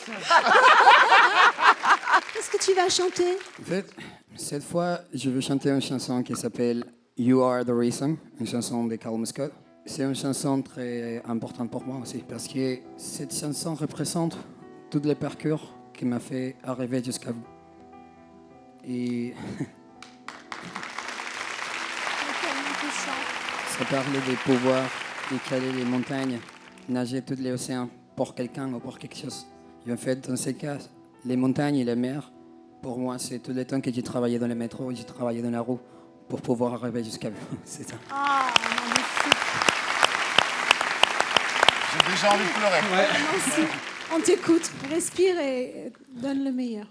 Qu'est-ce que tu vas chanter? En fait, cette fois, je veux chanter une chanson qui s'appelle You Are the Reason, une chanson de Callum Scott. C'est une chanson très importante pour moi aussi, parce que cette chanson représente tout le parcours qui m'a fait arriver jusqu'à vous. Et ça parlait de pouvoir décaler les montagnes, nager tous les océans pour quelqu'un ou pour quelque chose. Et en fait, dans ces cas, les montagnes et la mer, pour moi, c'est tout le temps que j'ai travaillé dans le métro, j'ai travaillé dans la roue pour pouvoir arriver jusqu'à vous. C'est ça. Ah, magnifique. J'ai déjà envie de pleurer. Merci. On t'écoute, respire et donne le meilleur.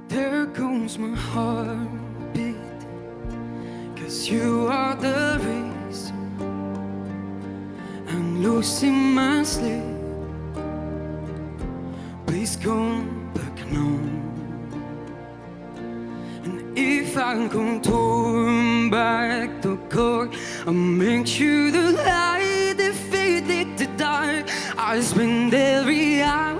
There goes my heartbeat, 'cause you are the reason I'm losing my sleep. Please come back now. And if I can turn back the clock, I'll make you the light that faded to dark. I spend every hour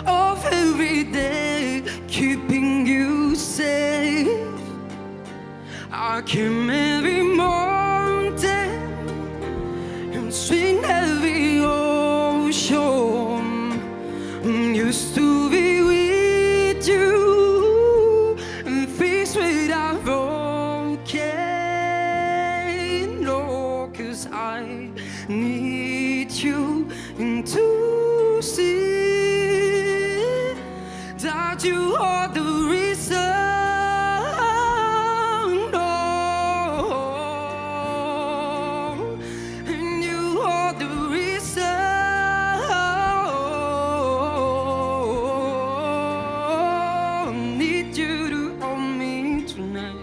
of every day keeping you safe. I climb every mountain and swing every ocean. Used to be with you and face without broken. No, 'cause I need you to see that you are the reason. And you are the reason. I need you to hold me tonight.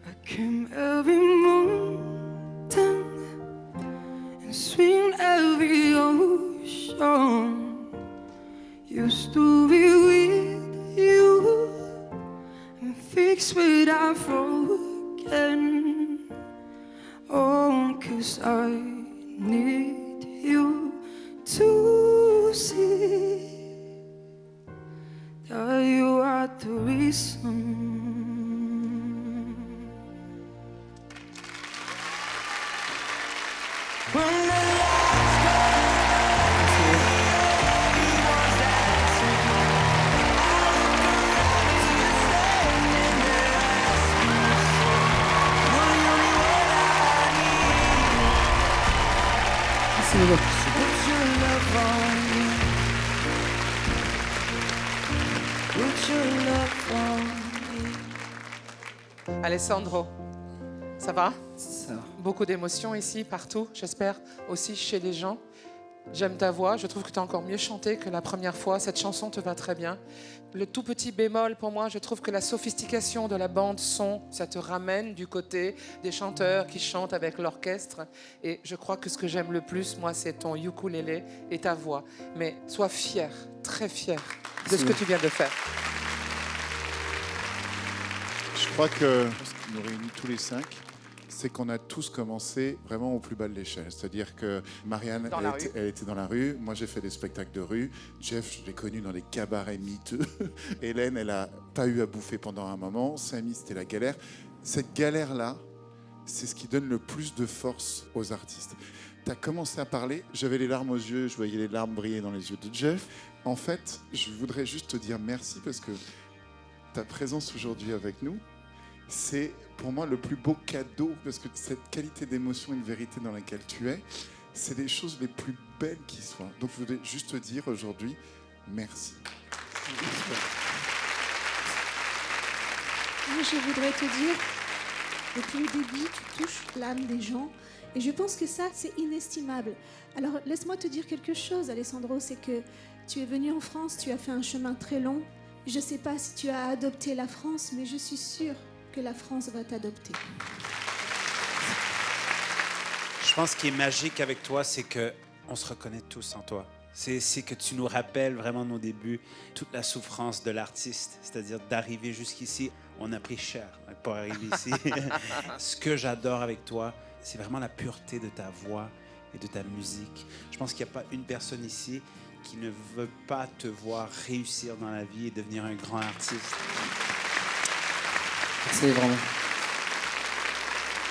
I climb every mountain and swim every ocean. Used to be with you and fix without broken. Oh, 'cause I need you to see that you are the reason. Merci beaucoup. Alessandro, ça va? Ça va. Beaucoup d'émotions ici, partout, j'espère, aussi chez les gens. J'aime ta voix, je trouve que tu as encore mieux chanté que la première fois. Cette chanson te va très bien. Le tout petit bémol pour moi, je trouve que la sophistication de la bande son, ça te ramène du côté des chanteurs qui chantent avec l'orchestre. Et je crois que ce que j'aime le plus, moi, c'est ton ukulélé et ta voix. Mais sois fier, très fier de ce que tu viens de faire. Je crois que ce qui nous réunit tous les 5, c'est qu'on a tous commencé vraiment au plus bas de l'échelle. C'est-à-dire que Marianne, elle était dans la rue. Moi, j'ai fait des spectacles de rue. Jeff, je l'ai connu dans des cabarets miteux. Hélène, elle n'a pas eu à bouffer pendant un moment. Samy, c'était la galère. Cette galère-là, c'est ce qui donne le plus de force aux artistes. Tu as commencé à parler, j'avais les larmes aux yeux, je voyais les larmes briller dans les yeux de Jeff. En fait, je voudrais juste te dire merci parce que ta présence aujourd'hui avec nous, c'est pour moi le plus beau cadeau, parce que cette qualité d'émotion et de vérité dans laquelle tu es, c'est les choses les plus belles qui soient. Donc je voudrais juste te dire aujourd'hui, merci. Moi, je voudrais te dire, depuis le début, tu touches l'âme des gens. Et je pense que ça, c'est inestimable. Alors, laisse-moi te dire quelque chose, Alessandro, c'est que tu es venu en France, tu as fait un chemin très long. Je ne sais pas si tu as adopté la France, mais je suis sûre que la France va t'adopter. Je pense ce qui est magique avec toi, c'est qu'on se reconnaît tous en toi. C'est que tu nous rappelles vraiment nos débuts, toute la souffrance de l'artiste, c'est-à-dire d'arriver jusqu'ici. On a pris cher pour arriver ici. Ce que j'adore avec toi, c'est vraiment la pureté de ta voix et de ta musique. Je pense qu'il n'y a pas une personne ici qui ne veut pas te voir réussir dans la vie et devenir un grand artiste. Merci vraiment.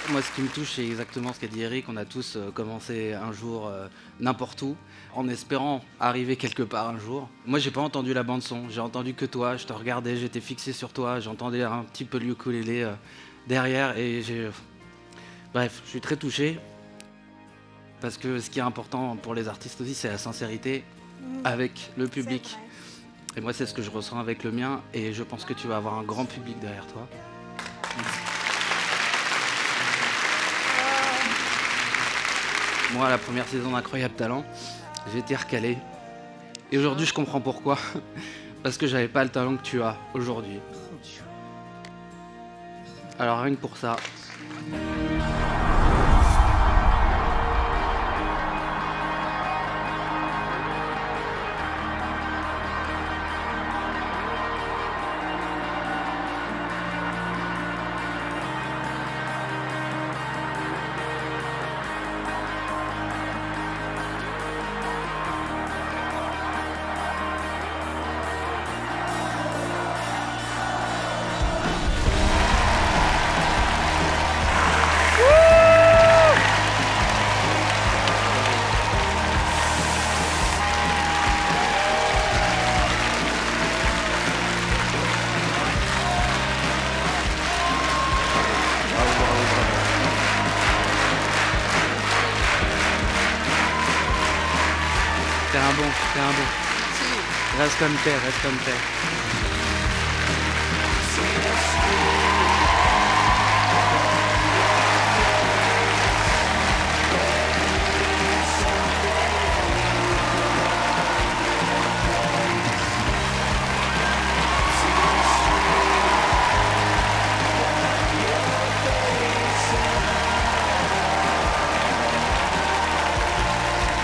Moi, ce qui me touche, c'est exactement ce qu'a dit Eric. On a tous commencé un jour n'importe où, en espérant arriver quelque part un jour. Moi, j'ai pas entendu la bande-son. J'ai entendu que toi. Je te regardais, j'étais fixé sur toi. J'entendais un petit peu le ukulélé derrière. Et bref, je suis très touché. Parce que ce qui est important pour les artistes aussi, c'est la sincérité avec le public. Et moi, c'est ce que je ressens avec le mien. Et je pense que tu vas avoir un grand public derrière toi. Moi, la première saison d'Incroyable Talent, j'ai été recalé. Et aujourd'hui, je comprends pourquoi. Parce que j'avais pas le talent que tu as aujourd'hui. Alors rien que pour ça. T'es un bon. Reste comme t'es, reste comme t'es.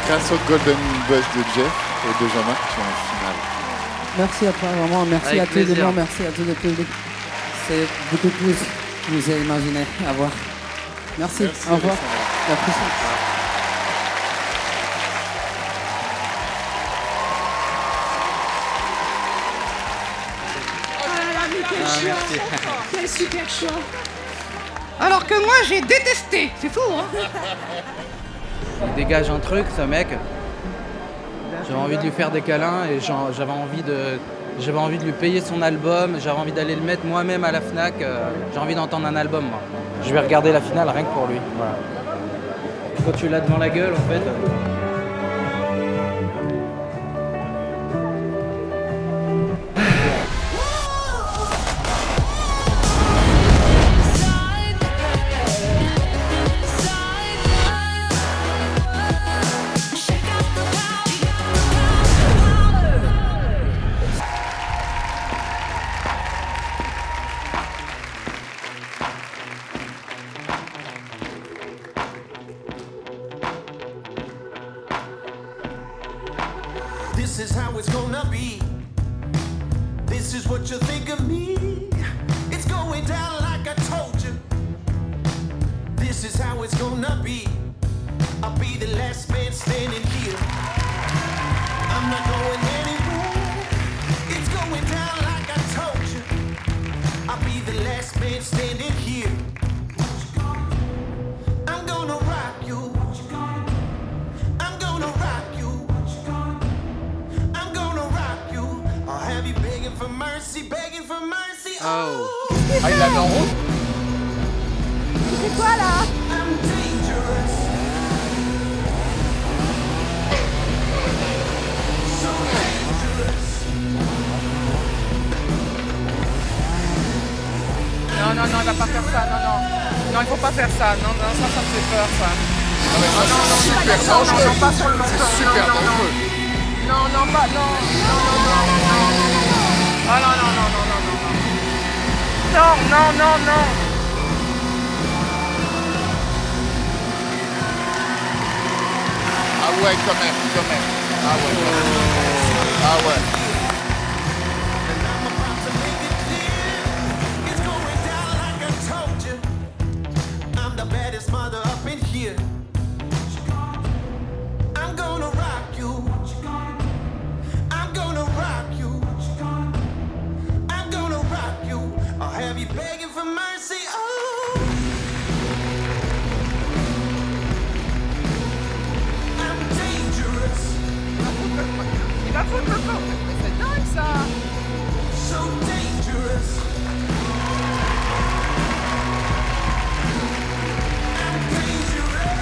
Grâce au Golden Buzz de Jeff et de Jean-Marc, tu es en finale. Merci à toi, vraiment. Merci Avec à tout le plaisir. monde, merci à tout le public. C'est beaucoup plus que vous avez imaginé avoir. Merci, au revoir. À la prochaine. Quel super choix. Alors que moi, j'ai détesté. C'est fou, hein? Il dégage un truc, ce mec. J'avais envie de lui faire des câlins et j'avais envie de lui payer son album. J'avais envie d'aller le mettre moi-même à la Fnac. J'ai envie d'entendre un album, moi. Je vais regarder la finale rien que pour lui. Voilà. Quand tu l'as devant la gueule, en fait, This is how it's gonna be. This is what you think of me. It's going down like I told you. This is how it's gonna be. I'll be the last man standing here. I'm not going anywhere. It's going down like I told you. I'll be the last man standing here. I'm gonna rock you. I'm gonna rock you. I'm gonna rock you. I'll have you begging for mercy, begging for mercy. Oh. Ah, il l'a mis en route. C'est quoi là? I'm dangerous. So dangerous. Non, non, non, il va pas faire ça, non, non. Non, il faut pas faire ça, non, non, ça me fait peur, ça. Non, mais ça, c'est super dangereux. Non, pas sur le menton. C'est super Non, non, dangereux. Non, non, pas, non, non, non, non, non. Ah non, non, non, non, non, non, non. Non, non, non, non. Ah ouais, quand même, quand même. Ah ouais, quand même. Ah ouais. It's going down like I told you. I'm the baddest mother up in here. I'm gonna rock you. I'm gonna rock you. I'm gonna rock you. I'll have you begging for mercy. Oh. I'm dangerous. Il a foutu le feu. C'est dingue ça. So dangerous. I'm dangerous.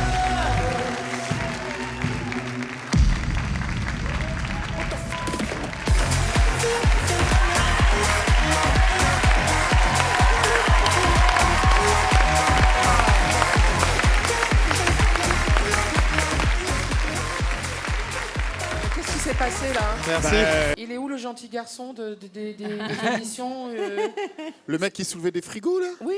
Qu'est-ce qui s'est passé là? Merci. Il est où le gentil garçon des émissions Le mec qui soulevait des frigos, là? Oui.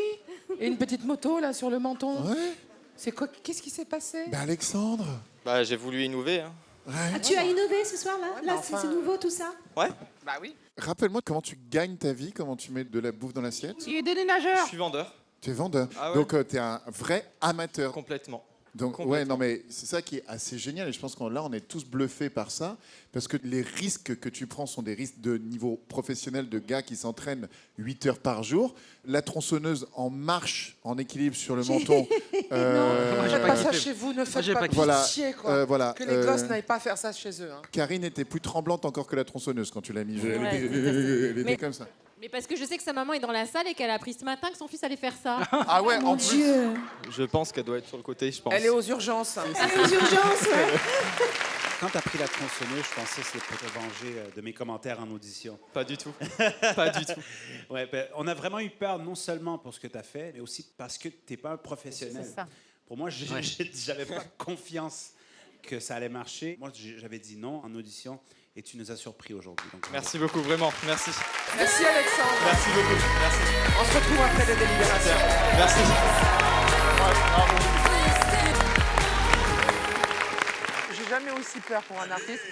Et une petite moto là sur le menton. Ouais. C'est quoi? Qu'est-ce qui s'est passé? Ben Alexandre. Bah, j'ai voulu innover. Hein. Ah, tu as innové ce soir là? Là, enfin, c'est nouveau tout ça? Ouais. Bah oui. Rappelle-moi comment tu gagnes ta vie, comment tu mets de la bouffe dans l'assiette. Il est déménageur. Je suis vendeur. Tu es vendeur. Ah ouais. Donc tu es un vrai amateur. Complètement. Donc Complètement. ouais, non mais c'est ça qui est assez génial et je pense qu'on là on est tous bluffés par ça parce que les risques que tu prends sont des risques de niveau professionnel de gars qui s'entraînent 8 heures par jour. La tronçonneuse en marche, en équilibre sur le menton. Ne faites pas ça chez vous, ne faites pas pitié quoi. Voilà, Que les gosses n'aillent pas faire ça chez eux. Hein. Karine était plus tremblante encore que la tronçonneuse quand tu l'as mis. Ouais, Elle était mais- comme ça. Mais parce que je sais que sa maman est dans la salle et qu'elle a appris ce matin que son fils allait faire ça. Ah ouais, en plus. Je pense qu'elle doit être sur le côté, je pense. Elle est aux urgences. Elle est aux urgences, ouais. Quand t'as pris la tronçonneuse, je pensais que c'était pour te venger de mes commentaires en audition. Pas du tout. Pas du tout. Ouais, ben, on a vraiment eu peur non seulement pour ce que tu as fait, mais aussi parce que tu n'es pas un professionnel. C'est ça. Pour moi, j'avais pas confiance que ça allait marcher. Moi, j'avais dit non en audition et tu nous as surpris aujourd'hui. Donc, Merci beaucoup, vraiment. Merci. Merci Alexandre. Merci beaucoup. Merci. On se retrouve après les délibérations. Merci. J'ai jamais aussi peur pour un artiste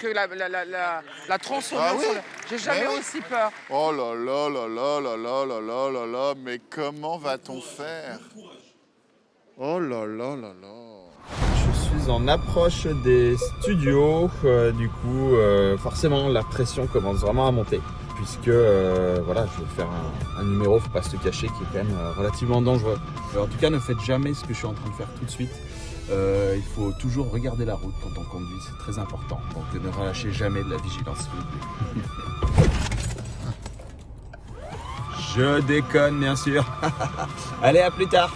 que la tronçonneuse. Ah oui. J'ai jamais Mais oui. aussi peur. Oh là là là là là là là là là là, mais comment va-t-on faire? Oh là là là là. Je suis en approche des studios, du coup forcément la pression commence vraiment à monter puisque voilà, je vais faire un numéro, faut pas se le cacher, qui est quand même relativement dangereux. En tout cas, ne faites jamais ce que je suis en train de faire tout de suite. Il faut toujours regarder la route quand on conduit, c'est très important. Donc ne relâchez jamais de la vigilance, s'il vous plaît. Je déconne, bien sûr. Allez, à plus tard.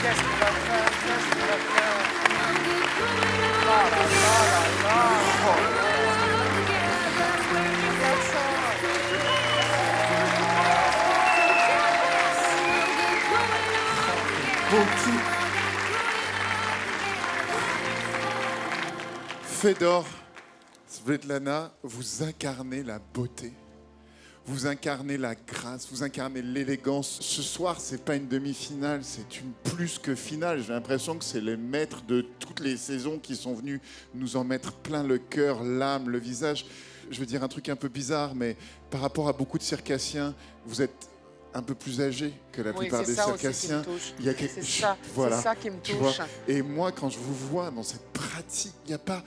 Qu'est-ce qu'on va faire? Qu'est-ce qu'on va faire? La la la la la. Fedor Svetlana, vous incarnez la beauté, vous incarnez la grâce, vous incarnez l'élégance. Ce soir, c'est pas une demi-finale, c'est une plus que finale. J'ai l'impression que c'est les maîtres de toutes les saisons qui sont venus nous en mettre plein le cœur, l'âme, le visage. Je veux dire un truc un peu bizarre, mais par rapport à beaucoup de circassiens, vous êtes un peu plus âgé que la plupart des circassiens. Il y a quelque... C'est ça, voilà, c'est ça qui me tu vois. touche. Et moi, quand je vous vois dans cette pratique, il n'y a pas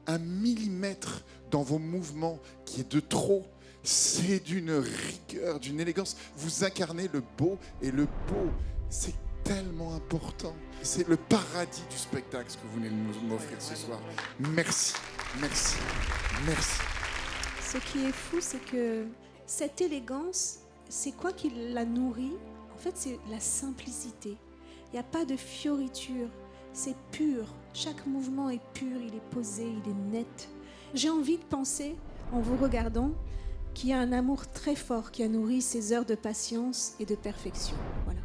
un millimètre dans vos mouvements qui est de trop. C'est d'une rigueur, d'une élégance. Vous incarnez le beau, et le beau, c'est tellement important. C'est le paradis du spectacle ce que vous venez de m'offrir ce soir. Merci, merci, merci. Ce qui est fou, c'est que cette élégance, c'est quoi qui la nourrit? En fait, c'est la simplicité. Il n'y a pas de fioriture. C'est pur. Chaque mouvement est pur, il est posé, il est net. J'ai envie de penser, en vous regardant, qu'il y a un amour très fort qui a nourri ces heures de patience et de perfection. Voilà.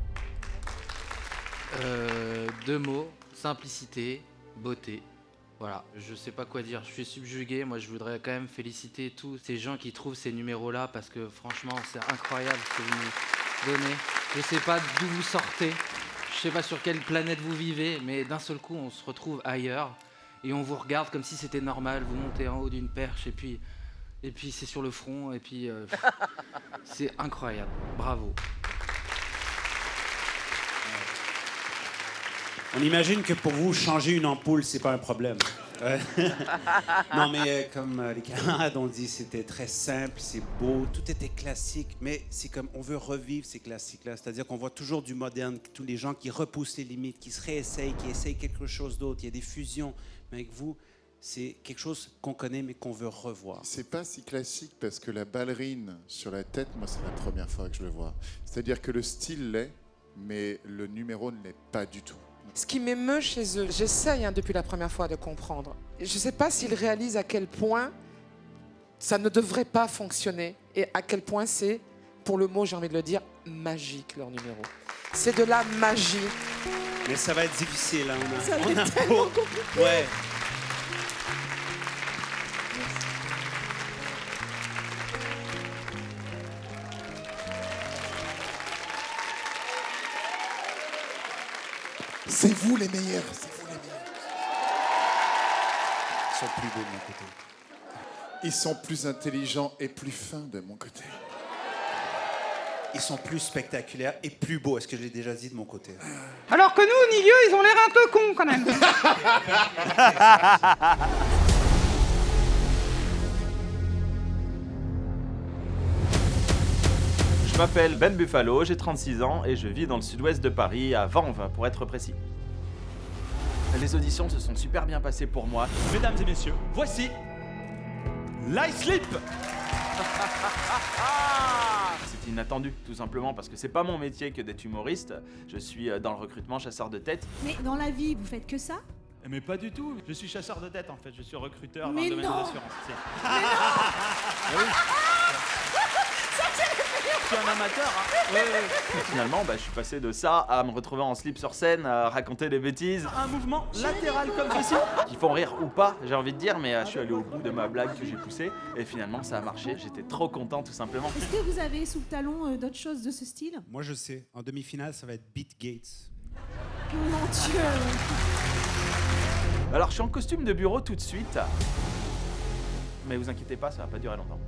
2 mots, simplicité, beauté. Voilà, je sais pas quoi dire, je suis subjugué. Moi, je voudrais quand même féliciter tous ces gens qui trouvent ces numéros-là parce que franchement, c'est incroyable ce que vous nous donnez. Je sais pas d'où vous sortez, je sais pas sur quelle planète vous vivez, mais d'un seul coup, on se retrouve ailleurs et on vous regarde comme si c'était normal. Vous montez en haut d'une perche et puis c'est sur le front et puis c'est incroyable. Bravo. On imagine que pour vous, changer une ampoule, c'est pas un problème. Ouais. Non, mais comme les camarades ont dit, c'était très simple, c'est beau, tout était classique, mais c'est comme on veut revivre ces classiques-là. C'est-à-dire qu'on voit toujours du moderne, tous les gens qui repoussent les limites, qui se réessayent, qui essayent quelque chose d'autre. Il y a des fusions, mais avec vous, c'est quelque chose qu'on connaît, mais qu'on veut revoir. C'est pas si classique parce que la ballerine sur la tête, moi, c'est la première fois que je le vois. C'est-à-dire que le style l'est, mais le numéro ne l'est pas du tout. Ce qui m'émeut chez eux, j'essaye depuis la première fois de comprendre. Je ne sais pas s'ils réalisent à quel point ça ne devrait pas fonctionner et à quel point c'est, pour le mot, j'ai envie de le dire, magique leur numéro. C'est de la magie. Mais ça va être difficile. Hein. Ça va être tellement compliqué. Ouais. C'est vous les meilleurs, c'est vous les meilleurs. Ils sont plus beaux de mon côté. Ils sont plus intelligents et plus fins de mon côté. Ils sont plus spectaculaires et plus beaux. Est-ce que je l'ai déjà dit de mon côté? Alors que nous, au milieu, ils ont l'air un peu cons quand même. Je m'appelle Ben Buffalo, j'ai 36 ans et je vis dans le sud-ouest de Paris, à Vanves pour être précis. Les auditions se sont super bien passées pour moi. Mesdames et messieurs, voici Light Sleep. C'est inattendu, tout simplement parce que c'est pas mon métier que d'être humoriste. Je suis dans le recrutement, chasseur de tête. Mais dans la vie, vous faites que ça? Mais pas du tout, je suis chasseur de tête en fait, je suis recruteur dans Mais le domaine non. de l'assurance. Si. Mais non. Oui. Je suis un amateur, hein. Ouais. Finalement, je suis passé de ça à me retrouver en slip sur scène, à raconter des bêtises. Un mouvement latéral comme ceci. Qui font rire ou pas, j'ai envie de dire, mais je suis allé au bout de ma blague que j'ai poussée et finalement ça a marché. J'étais trop content tout simplement. Est-ce que vous avez sous le talon d'autres choses de ce style? Moi, je sais. En demi-finale, ça va être Beat Gates. Mon Dieu. Alors je suis en costume de bureau tout de suite. Mais vous inquiétez pas, ça va pas durer longtemps.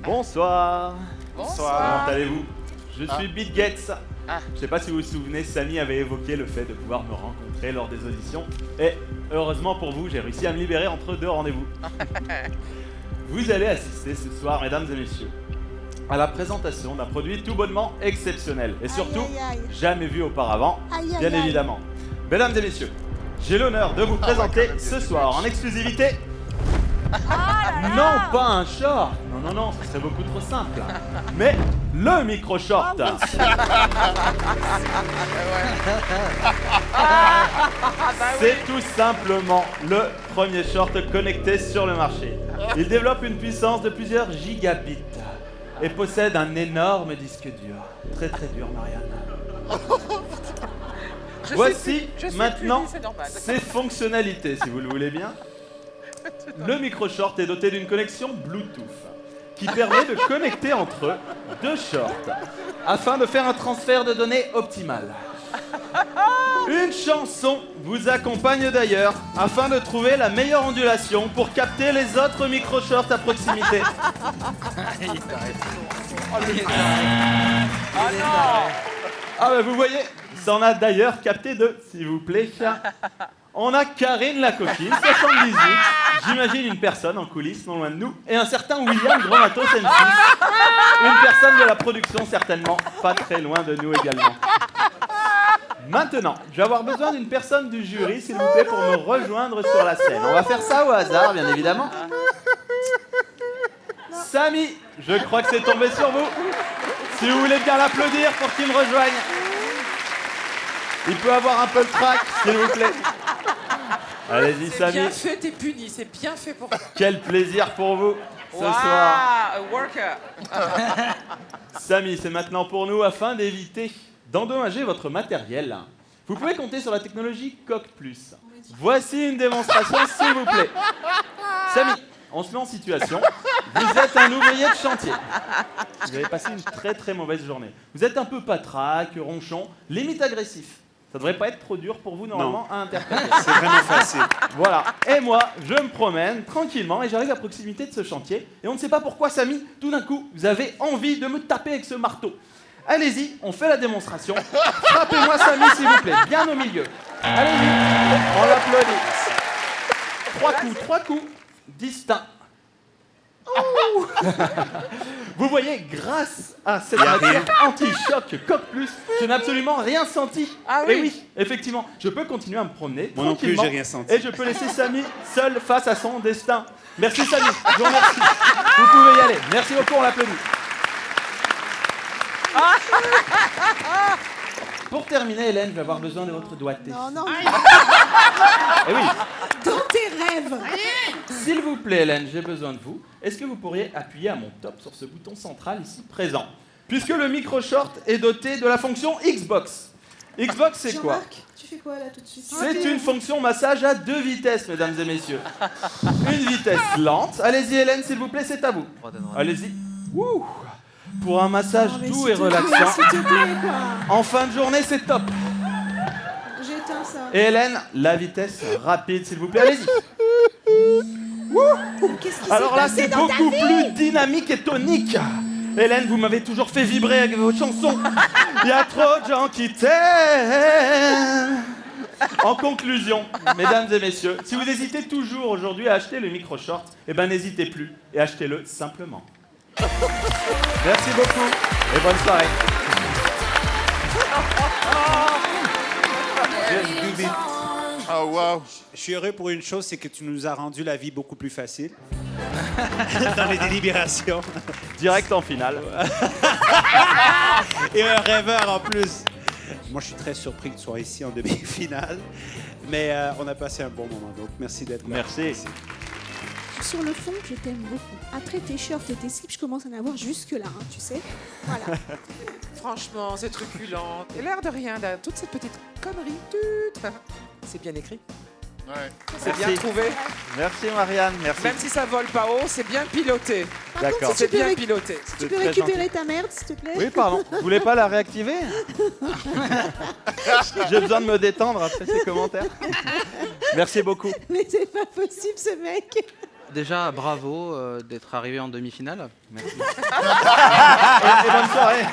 Bonsoir. Bonsoir. Comment allez-vous? Je suis Bill Gates. Ah. Je sais pas si vous vous souvenez, Samy avait évoqué le fait de pouvoir me rencontrer lors des auditions. Et heureusement pour vous, j'ai réussi à me libérer entre 2 rendez-vous. vous allez assister ce soir, mesdames et messieurs, à la présentation d'un produit tout bonnement exceptionnel et surtout Aïe, aïe, aïe. jamais vu auparavant, Aïe, aïe, bien aïe. évidemment. Mesdames et messieurs, j'ai l'honneur de vous présenter ce soir en exclusivité non pas un short, non, ce serait beaucoup trop simple, mais le micro-short. C'est tout simplement le premier short connecté sur le marché. Il développe une puissance de plusieurs gigabits et possède un énorme disque dur. Très dur, Marianne. Voici maintenant ses fonctionnalités, si vous le voulez bien. Le micro-short est doté d'une connexion Bluetooth qui permet de connecter entre eux deux shorts afin de faire un transfert de données optimal. Une chanson vous accompagne d'ailleurs afin de trouver la meilleure ondulation pour capter les autres micro-shorts à proximité. Ah bah vous voyez, ça en a d'ailleurs capté deux, s'il vous plaît. On a Karine la coquine, 78, j'imagine une personne en coulisses, non loin de nous, et un certain William Gromatos M6, une personne de la production certainement, pas très loin de nous également. Maintenant, je vais avoir besoin d'une personne du jury, s'il vous plaît, pour me rejoindre sur la scène. On va faire ça au hasard, bien évidemment. Samy, je crois que c'est tombé sur vous. Si vous voulez bien l'applaudir pour qu'il me rejoigne. Il peut avoir un peu de trac, s'il vous plaît. Allez-y, C'est Samy. bien fait, t'es puni, c'est bien fait pour toi. Quel plaisir pour vous ce soir. Worker. Samy, c'est maintenant pour nous afin d'éviter d'endommager votre matériel. Vous pouvez compter sur la technologie Coq+. Voici une démonstration, s'il vous plaît. Samy, on se met en situation. Vous êtes un ouvrier de chantier. Vous avez passé une très mauvaise journée. Vous êtes un peu patraque, ronchon, limite agressif. Ça devrait pas être trop dur pour vous normalement à interpréter. C'est vraiment facile. Voilà. Et moi, je me promène tranquillement et j'arrive à proximité de ce chantier. Et on ne sait pas pourquoi, Samy, tout d'un coup, vous avez envie de me taper avec ce marteau. Allez-y, on fait la démonstration. Frappez-moi, Samy, s'il vous plaît, bien au milieu. Allez-y, on l'applaudit. 3 coups distincts. Vous voyez, grâce à cette matière anti-choc Coq+, je n'ai absolument rien senti. Ah oui. Et oui, effectivement, je peux continuer à me promener Moi non plus, tranquillement j'ai rien senti. et je peux laisser Samy seul face à son destin. Merci Samy, je vous remercie. Vous pouvez y aller. Merci beaucoup, on l'applaudit. Pour terminer, Hélène, je vais avoir besoin de votre doigté. Non. Eh oui. Dans tes rêves. S'il vous plaît, Hélène, j'ai besoin de vous. Est-ce que vous pourriez appuyer à mon top sur ce bouton central ici présent? Puisque le micro-short est doté de la fonction Xbox. Xbox, c'est quoi? Jean-Marc, tu fais quoi là tout de suite? C'est une fonction massage à 2 vitesses, mesdames et messieurs. Une vitesse lente. Allez-y, Hélène, s'il vous plaît, c'est à vous. Allez-y. Ouh. Pour un massage Non, mais doux s'il et te plaît, relaxant. s'il te plaît, quoi. En fin de journée, c'est top. J'éteins ça. Et Hélène, la vitesse rapide, s'il vous plaît. Allez-y. Qu'est-ce qui s'est Alors là, passé c'est dans ta beaucoup vie? plus dynamique et tonique. Hélène, vous m'avez toujours fait vibrer avec vos chansons. Il y a trop de gens qui t'aiment. En conclusion, mesdames et messieurs, si vous hésitez toujours aujourd'hui à acheter le micro-short, eh ben n'hésitez plus et achetez-le simplement. Merci beaucoup et bonne soirée. Oh wow. Je suis heureux pour une chose, c'est que tu nous as rendu la vie beaucoup plus facile. Dans les délibérations. Direct en finale. Et un rêveur en plus. Moi, je suis très surpris que tu sois ici en demi-finale. Mais on a passé un bon moment, donc merci d'être là. Merci. Sur le fond, je t'aime beaucoup. Après tes shorts et tes slips, je commence à en avoir jusque-là, hein, tu sais. Voilà. Franchement, c'est truculent. Et l'air de rien, là, toute cette petite connerie. C'est bien écrit. Ouais. C'est Merci. bien trouvé. Merci Marianne, merci. Même si ça vole pas haut, c'est bien piloté. D'accord. C'est bien piloté. Tu peux récupérer ta merde, s'il te plaît? Oui, pardon. Vous voulez pas la réactiver? J'ai besoin de me détendre après ces commentaires. Merci beaucoup. Mais c'est pas possible, ce mec. Déjà, bravo d'être arrivé en demi-finale. Merci. Et bonne soirée.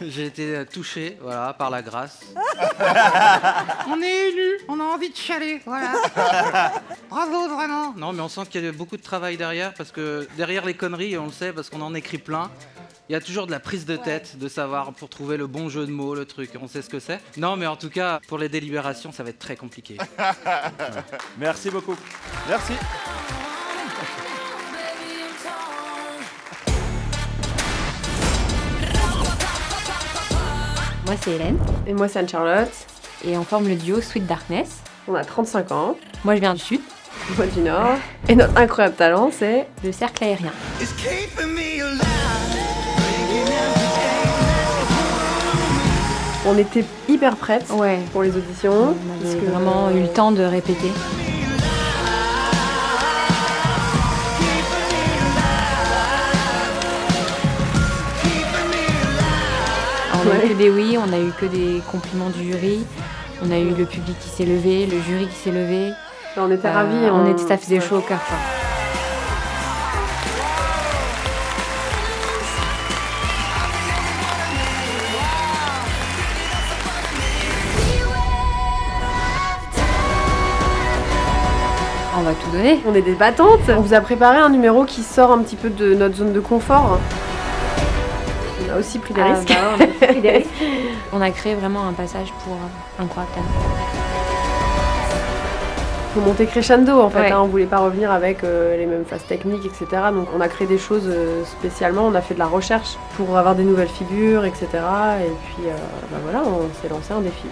J'ai été touché, voilà, par la grâce. On est élus, on a envie de chialer, voilà. Bravo, vraiment. Non, mais on sent qu'il y a beaucoup de travail derrière, parce que derrière les conneries, on le sait, parce qu'on en écrit plein, il y a toujours de la prise de tête, de savoir pour trouver le bon jeu de mots, le truc, on sait ce que c'est. Non, mais en tout cas, pour les délibérations, ça va être très compliqué. Merci beaucoup. Merci. Moi, c'est Hélène. Et moi, c'est Anne-Charlotte. Et on forme le duo Sweet Darkness. On a 35 ans. Moi, je viens du Sud. Moi, du Nord. Et notre incroyable talent, c'est le cercle aérien. On était hyper prêtes pour les auditions. On avait vraiment eu le temps de répéter. On a eu que des oui, on a eu que des compliments du jury, on a eu le public qui s'est levé, le jury qui s'est levé. On était ravis. Ça faisait chaud au cœur. On va tout donner. On est des battantes. On vous a préparé un numéro qui sort un petit peu de notre zone de confort. On a aussi pris des risques. On a aussi pris des risques. On a créé vraiment un passage pour Incroyable Talent. Faut monter crescendo en fait, on voulait pas revenir avec les mêmes phases techniques, etc. Donc on a créé des choses spécialement, on a fait de la recherche pour avoir des nouvelles figures, etc. Et puis voilà, on s'est lancé un défi.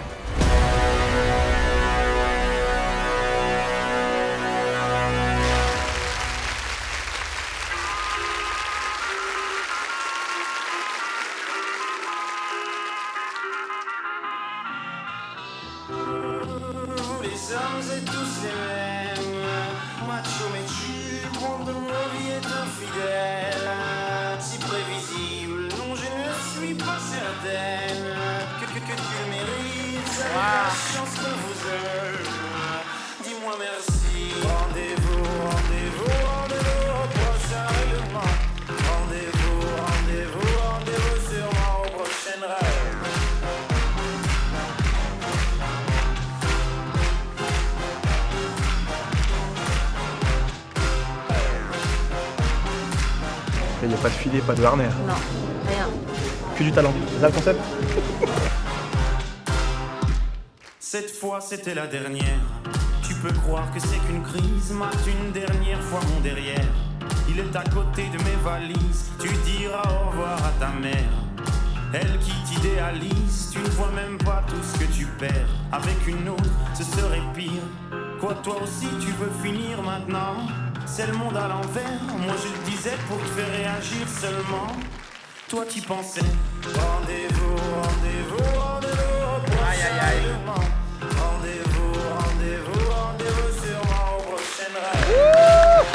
Il n'y a pas de filet, pas de harnais. Non, rien. Que du talent, c'est ça le concept? Cette fois c'était la dernière. Tu peux croire que c'est qu'une crise. Mate une dernière fois mon derrière. Il est à côté de mes valises. Tu diras au revoir à ta mère. Elle qui t'idéalise. Tu ne vois même pas tout ce que tu perds. Avec une autre, ce serait pire. Quoi, toi aussi tu veux finir maintenant? C'est le monde à l'envers. Moi je le disais pour te faire réagir seulement. Toi tu pensais. Rendez-vous, rendez-vous, rendez-vous. Aïe aïe aïe. Rendez-vous, rendez-vous, rendez-vous sûrement aux prochaines rêves.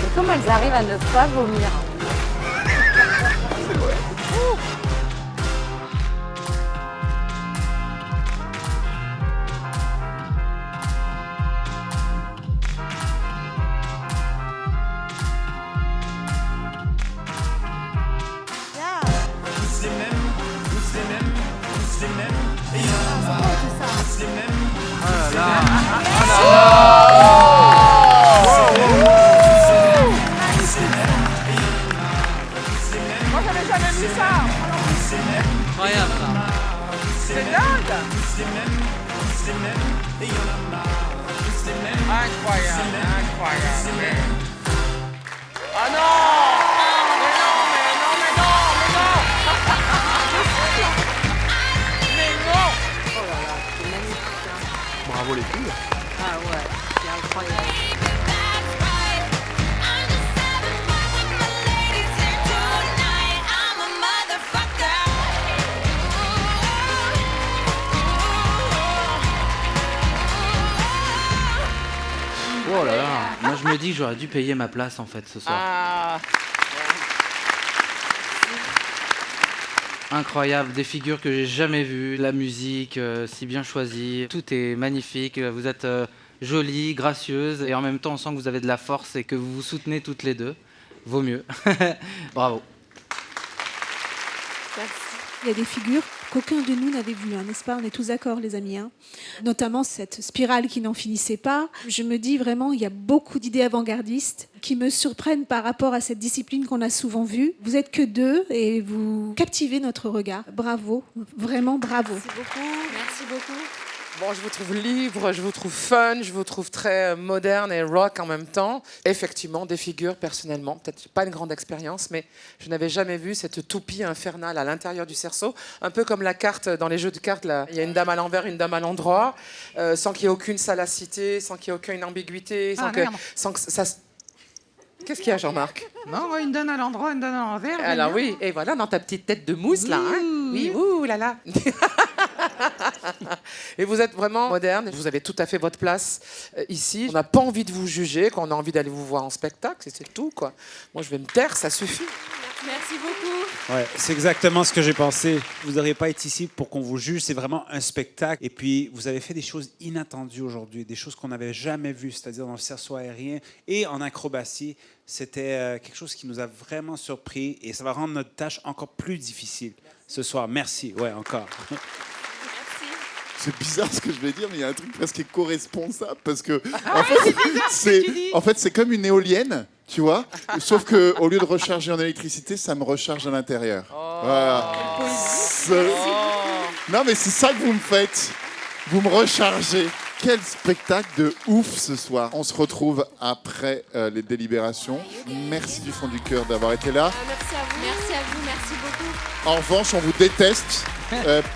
Et comment elles arrivent à ne pas vomir? Moi j'avais jamais vu ça. Incroyable ça. C'est dingue. Incroyable, incroyable. Ah non. Mais non, mais non, mais non, mais non. Mais non. Oh là là, c'est magnifique. Bravo les filles. Ah ouais, c'est incroyable. Oh là là. Moi je me dis que j'aurais dû payer ma place en fait ce soir. Ah. Incroyable, des figures que j'ai jamais vues, la musique si bien choisie, tout est magnifique, vous êtes jolie, gracieuse et en même temps on sent que vous avez de la force et que vous vous soutenez toutes les deux. Vaut mieux. Bravo. Merci. Il y a des figures qu'aucun de nous n'avait vues, hein, n'est-ce pas? On est tous d'accord, les amis. Hein, notamment cette spirale qui n'en finissait pas. Je me dis vraiment, il y a beaucoup d'idées avant-gardistes qui me surprennent par rapport à cette discipline qu'on a souvent vue. Vous êtes que deux et vous captivez notre regard. Bravo, vraiment bravo. Merci beaucoup. Merci beaucoup. Bon, je vous trouve libre, je vous trouve fun, je vous trouve très moderne et rock en même temps. Effectivement, des figures, personnellement, peut-être pas une grande expérience, mais je n'avais jamais vu cette toupie infernale à l'intérieur du cerceau. Un peu comme la carte, dans les jeux de cartes, là. Il y a une dame à l'envers, une dame à l'endroit, sans qu'il y ait aucune salacité, sans qu'il y ait aucune ambiguïté, sans que ça... Qu'est-ce qu'il y a, Jean-Marc? Non, une donne à l'endroit, une donne à l'envers. Alors oui, et voilà, dans ta petite tête de mousse, là. Hein. Oui, ouh là là. Et vous êtes vraiment moderne, vous avez tout à fait votre place ici. On n'a pas envie de vous juger, quand on a envie d'aller vous voir en spectacle, c'est tout, quoi. Moi, je vais me taire, ça suffit. Merci beaucoup. Ouais, c'est exactement ce que j'ai pensé. Vous n'auriez pas été ici pour qu'on vous juge, c'est vraiment un spectacle. Et puis, vous avez fait des choses inattendues aujourd'hui, des choses qu'on n'avait jamais vues, c'est-à-dire dans le cerceau aérien et en acrobatie. C'était quelque chose qui nous a vraiment surpris et ça va rendre notre tâche encore plus difficile ce soir. Merci, ouais, encore. C'est bizarre ce que je vais dire, mais il y a un truc presque éco-responsable parce que en fait, c'est comme une éolienne, tu vois, sauf que au lieu de recharger en électricité, ça me recharge à l'intérieur. Voilà. Non, mais c'est ça que vous me faites. Vous me rechargez. Quel spectacle de ouf ce soir. On se retrouve après les délibérations. Merci du fond du cœur d'avoir été là. Merci à vous. Merci à vous. Merci beaucoup. En revanche, on vous déteste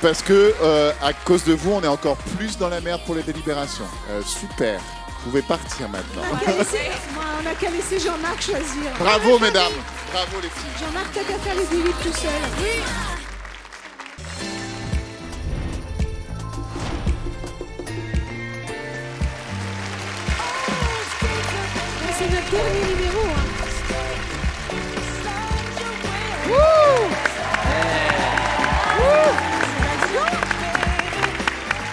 parce que à cause de vous, on est encore plus dans la merde pour les délibérations. Super. Vous pouvez partir maintenant. On n'a qu'à laisser Jean-Marc choisir. Bravo, mesdames. Bravo, les filles. Jean-Marc, t'as qu'à faire les délits tout seul. Oui. C'est notre dernier numéro. Hein.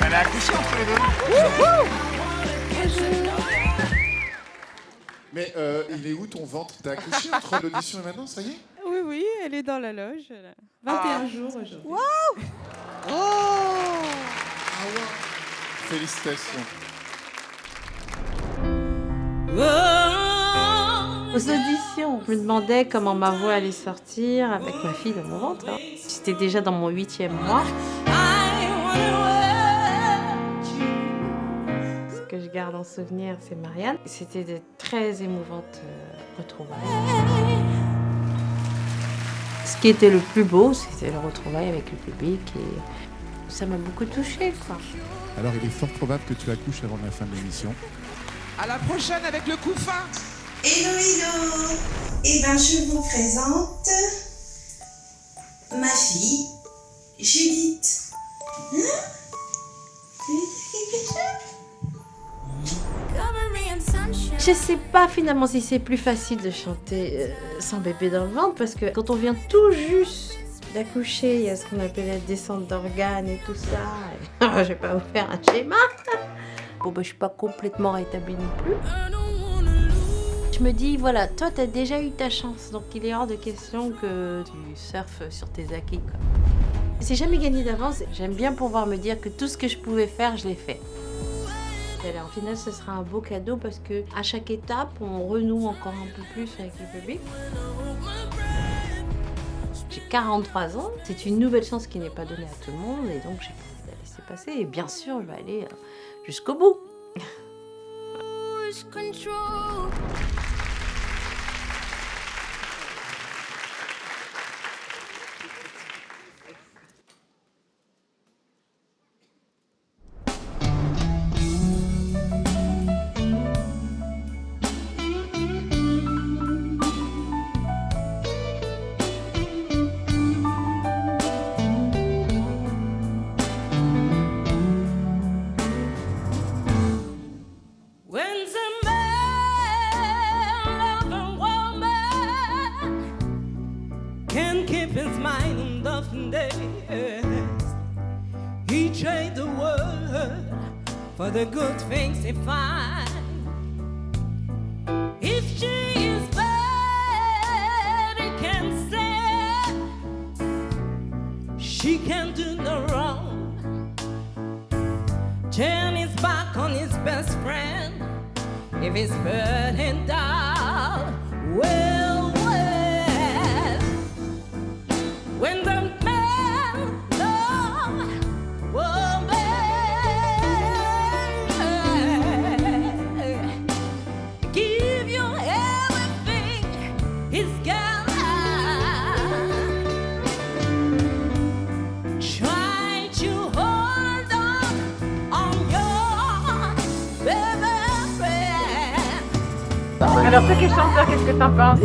Elle a accouché entre les deux. Mais il est où ton ventre? T'as accouché entre l'audition et maintenant, ça y est? Oui, oui, elle est dans la loge. 21 jours aujourd'hui. Waouh! Oh! Félicitations. Aux auditions, je me demandais comment ma voix allait sortir avec ma fille dans mon ventre. Hein. J'étais déjà dans mon 8e mois. Ce que je garde en souvenir, c'est Marianne. C'était de très émouvantes retrouvailles. Ce qui était le plus beau, c'était le retrouvaille avec le public et ça m'a beaucoup touchée, quoi. Alors, il est fort probable que tu accouches avant la fin de l'émission. À la prochaine avec le coup fin. Hello, hello. Eh ben, je vous présente ma fille, Judith. Je sais pas finalement si c'est plus facile de chanter sans bébé dans le ventre parce que quand on vient tout juste d'accoucher, il y a ce qu'on appelle la descente d'organes et tout ça. Je vais pas vous faire un schéma. Bon, bah, je suis pas complètement rétablie non plus. Je me dis, voilà, toi, t'as déjà eu ta chance, donc il est hors de question que tu surfes sur tes acquis, quoi. C'est jamais gagné d'avance. J'aime bien pouvoir me dire que tout ce que je pouvais faire, je l'ai fait. Et alors, au final, ce sera un beau cadeau parce que à chaque étape, on renoue encore un peu plus avec le public. J'ai 43 ans. C'est une nouvelle chance qui n'est pas donnée à tout le monde et donc j'ai envie de la laisser passer. Et bien sûr, je vais aller jusqu'au bout. can't keep his mind on nothing days. He trade the world for the good things he finds. If she is bad, he can say she can do no wrong. Turn his back on his best friend if he's burning down. Well, when the man loves woman, give you everything he's got. Try to hold on your baby friend. Alors, toi qui es chanteur, qu'est-ce que t'en penses?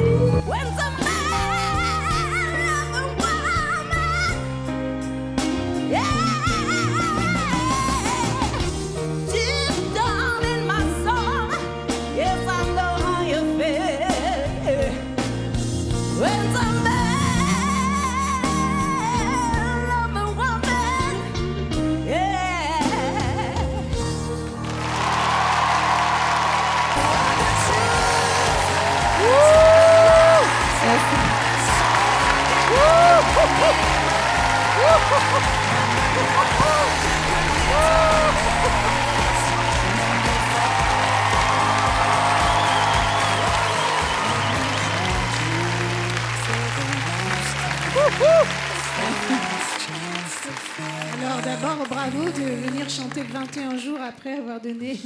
Alors d'abord, bravo de venir chanter 21 jours après avoir donné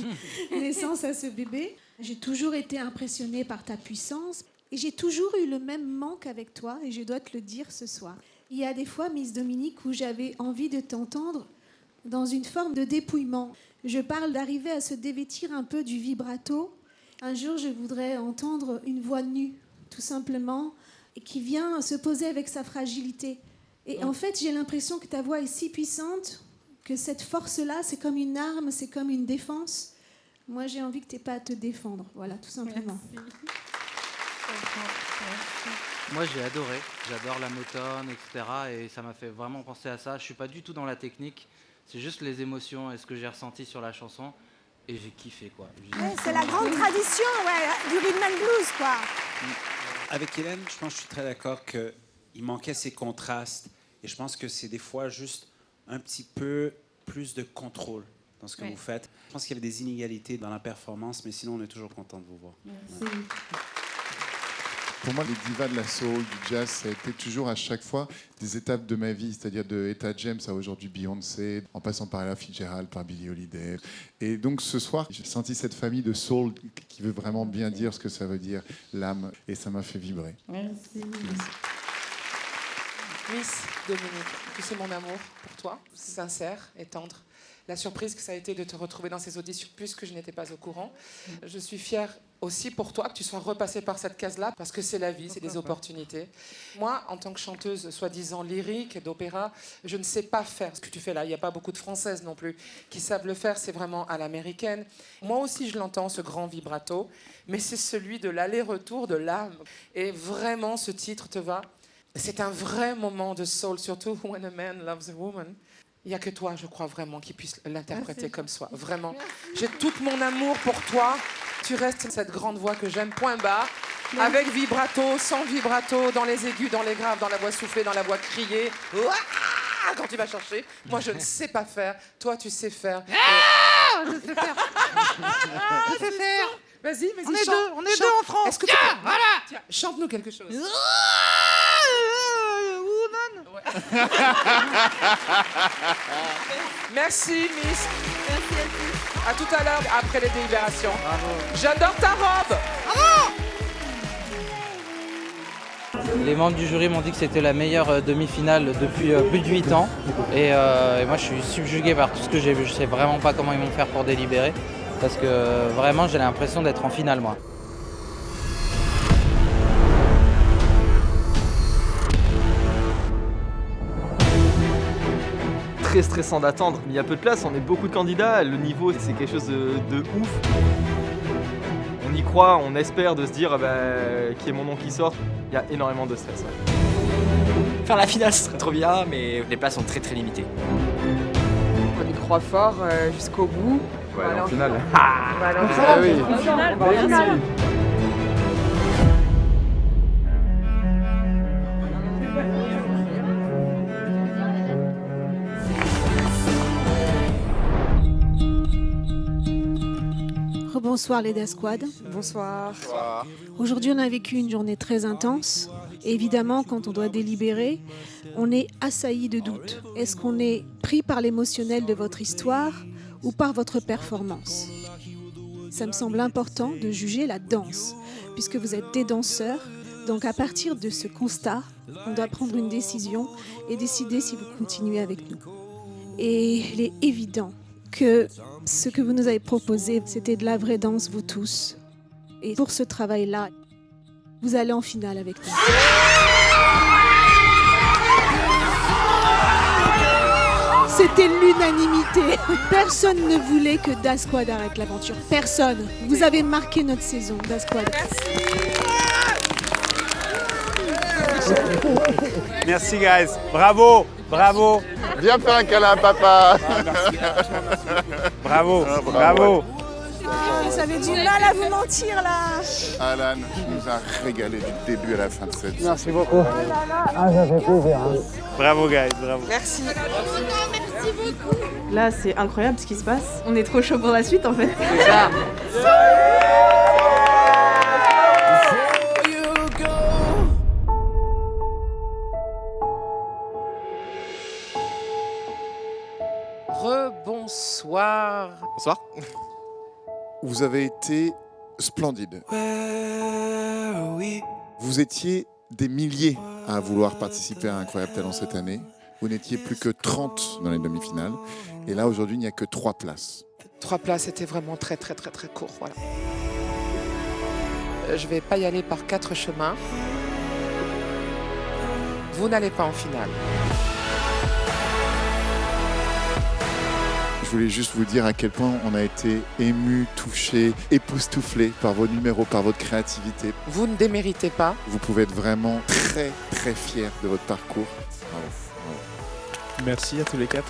naissance à ce bébé. J'ai toujours été impressionnée par ta puissance et j'ai toujours eu le même manque avec toi et je dois te le dire ce soir. Il y a des fois, Miss Dominique, où j'avais envie de t'entendre dans une forme de dépouillement. Je parle d'arriver à se dévêtir un peu du vibrato. Un jour, je voudrais entendre une voix nue, tout simplement, et qui vient se poser avec sa fragilité. Et en fait, j'ai l'impression que ta voix est si puissante que cette force-là, c'est comme une arme, c'est comme une défense. Moi, j'ai envie que tu n'aies pas à te défendre. Voilà, tout simplement. Merci. Moi, j'ai adoré. J'adore la motone, etc. Et ça m'a fait vraiment penser à ça. Je ne suis pas du tout dans la technique. C'est juste les émotions et ce que j'ai ressenti sur la chanson. Et j'ai kiffé, quoi. Ouais, c'est la grande tradition, ouais, du rhythm and blues, quoi. Avec Hélène, je pense que je suis très d'accord qu'il manquait ces contrastes. Et je pense que c'est des fois juste un petit peu plus de contrôle dans ce que vous faites. Je pense qu'il y avait des inégalités dans la performance, mais sinon, on est toujours content de vous voir. Merci. Pour moi, les divas de la soul, du jazz, ça a été toujours à chaque fois des étapes de ma vie, c'est-à-dire de Etta James à aujourd'hui Beyoncé, en passant par Ella Fitzgerald, par Billie Holiday. Et donc ce soir, j'ai senti cette famille de soul qui veut vraiment bien dire ce que ça veut dire, l'âme, et ça m'a fait vibrer. Merci. Miss Dominique, tu sais mon amour pour toi, sincère et tendre. La surprise que ça a été de te retrouver dans ces auditions, puisque je n'étais pas au courant. Je suis fière aussi pour toi que tu sois repassée par cette case-là, parce que c'est la vie, c'est des opportunités. Moi, en tant que chanteuse soi-disant lyrique, d'opéra, je ne sais pas faire ce que tu fais là. Il n'y a pas beaucoup de Françaises non plus qui savent le faire, c'est vraiment à l'américaine. Moi aussi, je l'entends, ce grand vibrato, mais c'est celui de l'aller-retour de l'âme. Et vraiment, ce titre te va. C'est un vrai moment de soul, surtout « When a man loves a woman ». Il n'y a que toi, je crois vraiment, qui puisse l'interpréter comme ça. Vraiment. J'ai tout mon amour pour toi. Tu restes cette grande voix que j'aime, point barre. Avec vibrato, sans vibrato, dans les aigus, dans les graves, dans la voix soufflée, dans la voix criée. Quand tu vas chercher. Moi, je ne sais pas faire. Toi, tu sais faire. Je sais faire. Je sais faire. Vas-y, on est deux, on est deux en France. Est-ce que voilà. Tiens, chante-nous quelque chose. Merci, Miss. Merci à tous. À tout à l'heure, après les délibérations. Bravo. J'adore ta robe. Bravo. Les membres du jury m'ont dit que c'était la meilleure demi-finale depuis plus de 8 ans. Et moi, je suis subjugué par tout ce que j'ai vu. Je sais vraiment pas comment ils vont faire pour délibérer. Parce que vraiment, j'ai l'impression d'être en finale, moi. Très stressant d'attendre, mais il y a peu de place, on est beaucoup de candidats, le niveau c'est quelque chose de ouf. On y croit, on espère de se dire qu'il y ait mon nom qui sort. Il y a énormément de stress. Ouais. Faire la finale, ce serait trop bien, mais les places sont très très limitées. On y croit fort jusqu'au bout. Ouais, en finale. On va aller en finale. Bonsoir les Dasquad. Bonsoir. Aujourd'hui, on a vécu une journée très intense. Et évidemment, quand on doit délibérer, on est assailli de doutes. Est-ce qu'on est pris par l'émotionnel de votre histoire ou par votre performance? Ça me semble important de juger la danse, puisque vous êtes des danseurs. Donc à partir de ce constat, on doit prendre une décision et décider si vous continuez avec nous. Et il est évident que ce que vous nous avez proposé, c'était de la vraie danse, vous tous. Et pour ce travail-là, vous allez en finale avec nous. C'était l'unanimité. Personne ne voulait que Dasquad arrête l'aventure. Personne. Vous avez marqué notre saison, Dasquad. Merci, guys. Bravo, bravo. Viens faire un câlin à papa. Bravo, bravo. Vous avez du mal à vous mentir là. Alan, tu nous as régalé du début à la fin de cette. Merci beaucoup. Ah, ça fait plaisir. Hein. Bravo, guys, bravo. Merci. Merci beaucoup. Là, c'est incroyable ce qui se passe. On est trop chaud pour la suite en fait. C'est ça. Rebonsoir. Bonsoir. Vous avez été splendide. Vous étiez des milliers à vouloir participer à Incroyable Talent cette année. Vous n'étiez plus que 30 dans les demi-finales. Et là, aujourd'hui, il n'y a que 3 places. 3 places, c'était vraiment très court. Voilà. Je ne vais pas y aller par 4 chemins. Vous n'allez pas en finale. Je voulais juste vous dire à quel point on a été ému, touché, époustouflé par vos numéros, par votre créativité. Vous ne déméritez pas. Vous pouvez être vraiment très fiers de votre parcours. Bravo. Merci à tous les 4.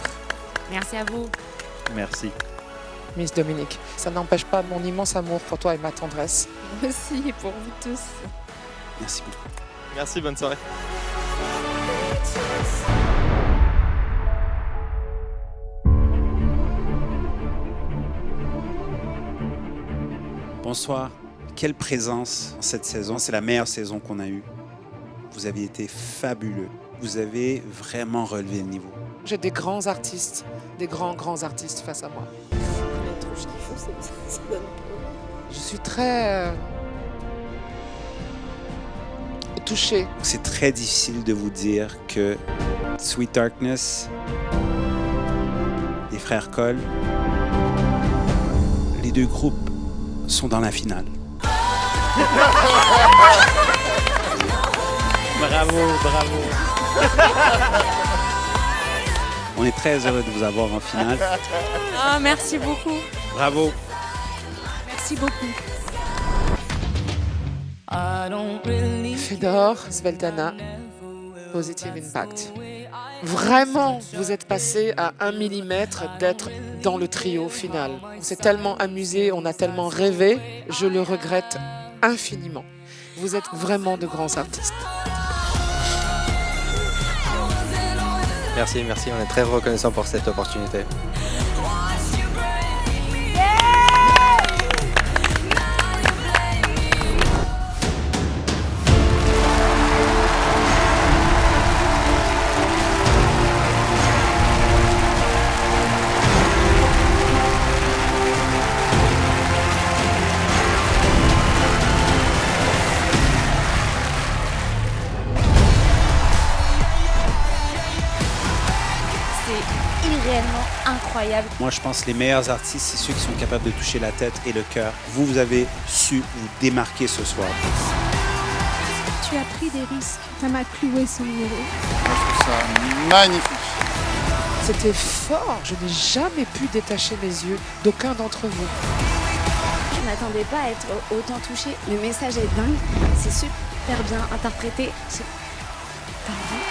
Merci à vous. Merci. Miss Dominique, ça n'empêche pas mon immense amour pour toi et ma tendresse. Moi aussi, et pour vous tous. Merci beaucoup. Merci, bonne soirée. Bonsoir. Quelle présence en cette saison. C'est la meilleure saison qu'on a eue. Vous avez été fabuleux. Vous avez vraiment relevé le niveau. J'ai des grands artistes, des grands artistes face à moi. Je suis très touchée. C'est très difficile de vous dire que Sweet Darkness, les frères Cole, les 2 groupes sont dans la finale. Bravo. On est très heureux de vous avoir en finale. Ah, merci beaucoup. Bravo. Merci beaucoup. Fedor, Svetlana, Positive Impact. Vraiment, vous êtes passé à 1 millimètre d'être dans le trio final. On s'est tellement amusé, on a tellement rêvé, je le regrette infiniment. Vous êtes vraiment de grands artistes. Merci, on est très reconnaissant pour cette opportunité. Irréellement incroyable. Moi, je pense que les meilleurs artistes, c'est ceux qui sont capables de toucher la tête et le cœur. Vous avez su vous démarquer ce soir. Tu as pris des risques. Ça m'a cloué ce numéro. Moi, je trouve ça magnifique. C'était fort. Je n'ai jamais pu détacher mes yeux d'aucun d'entre vous. m'attendais pas à être autant touchée. Le message est dingue, c'est super bien interprété. Pardon.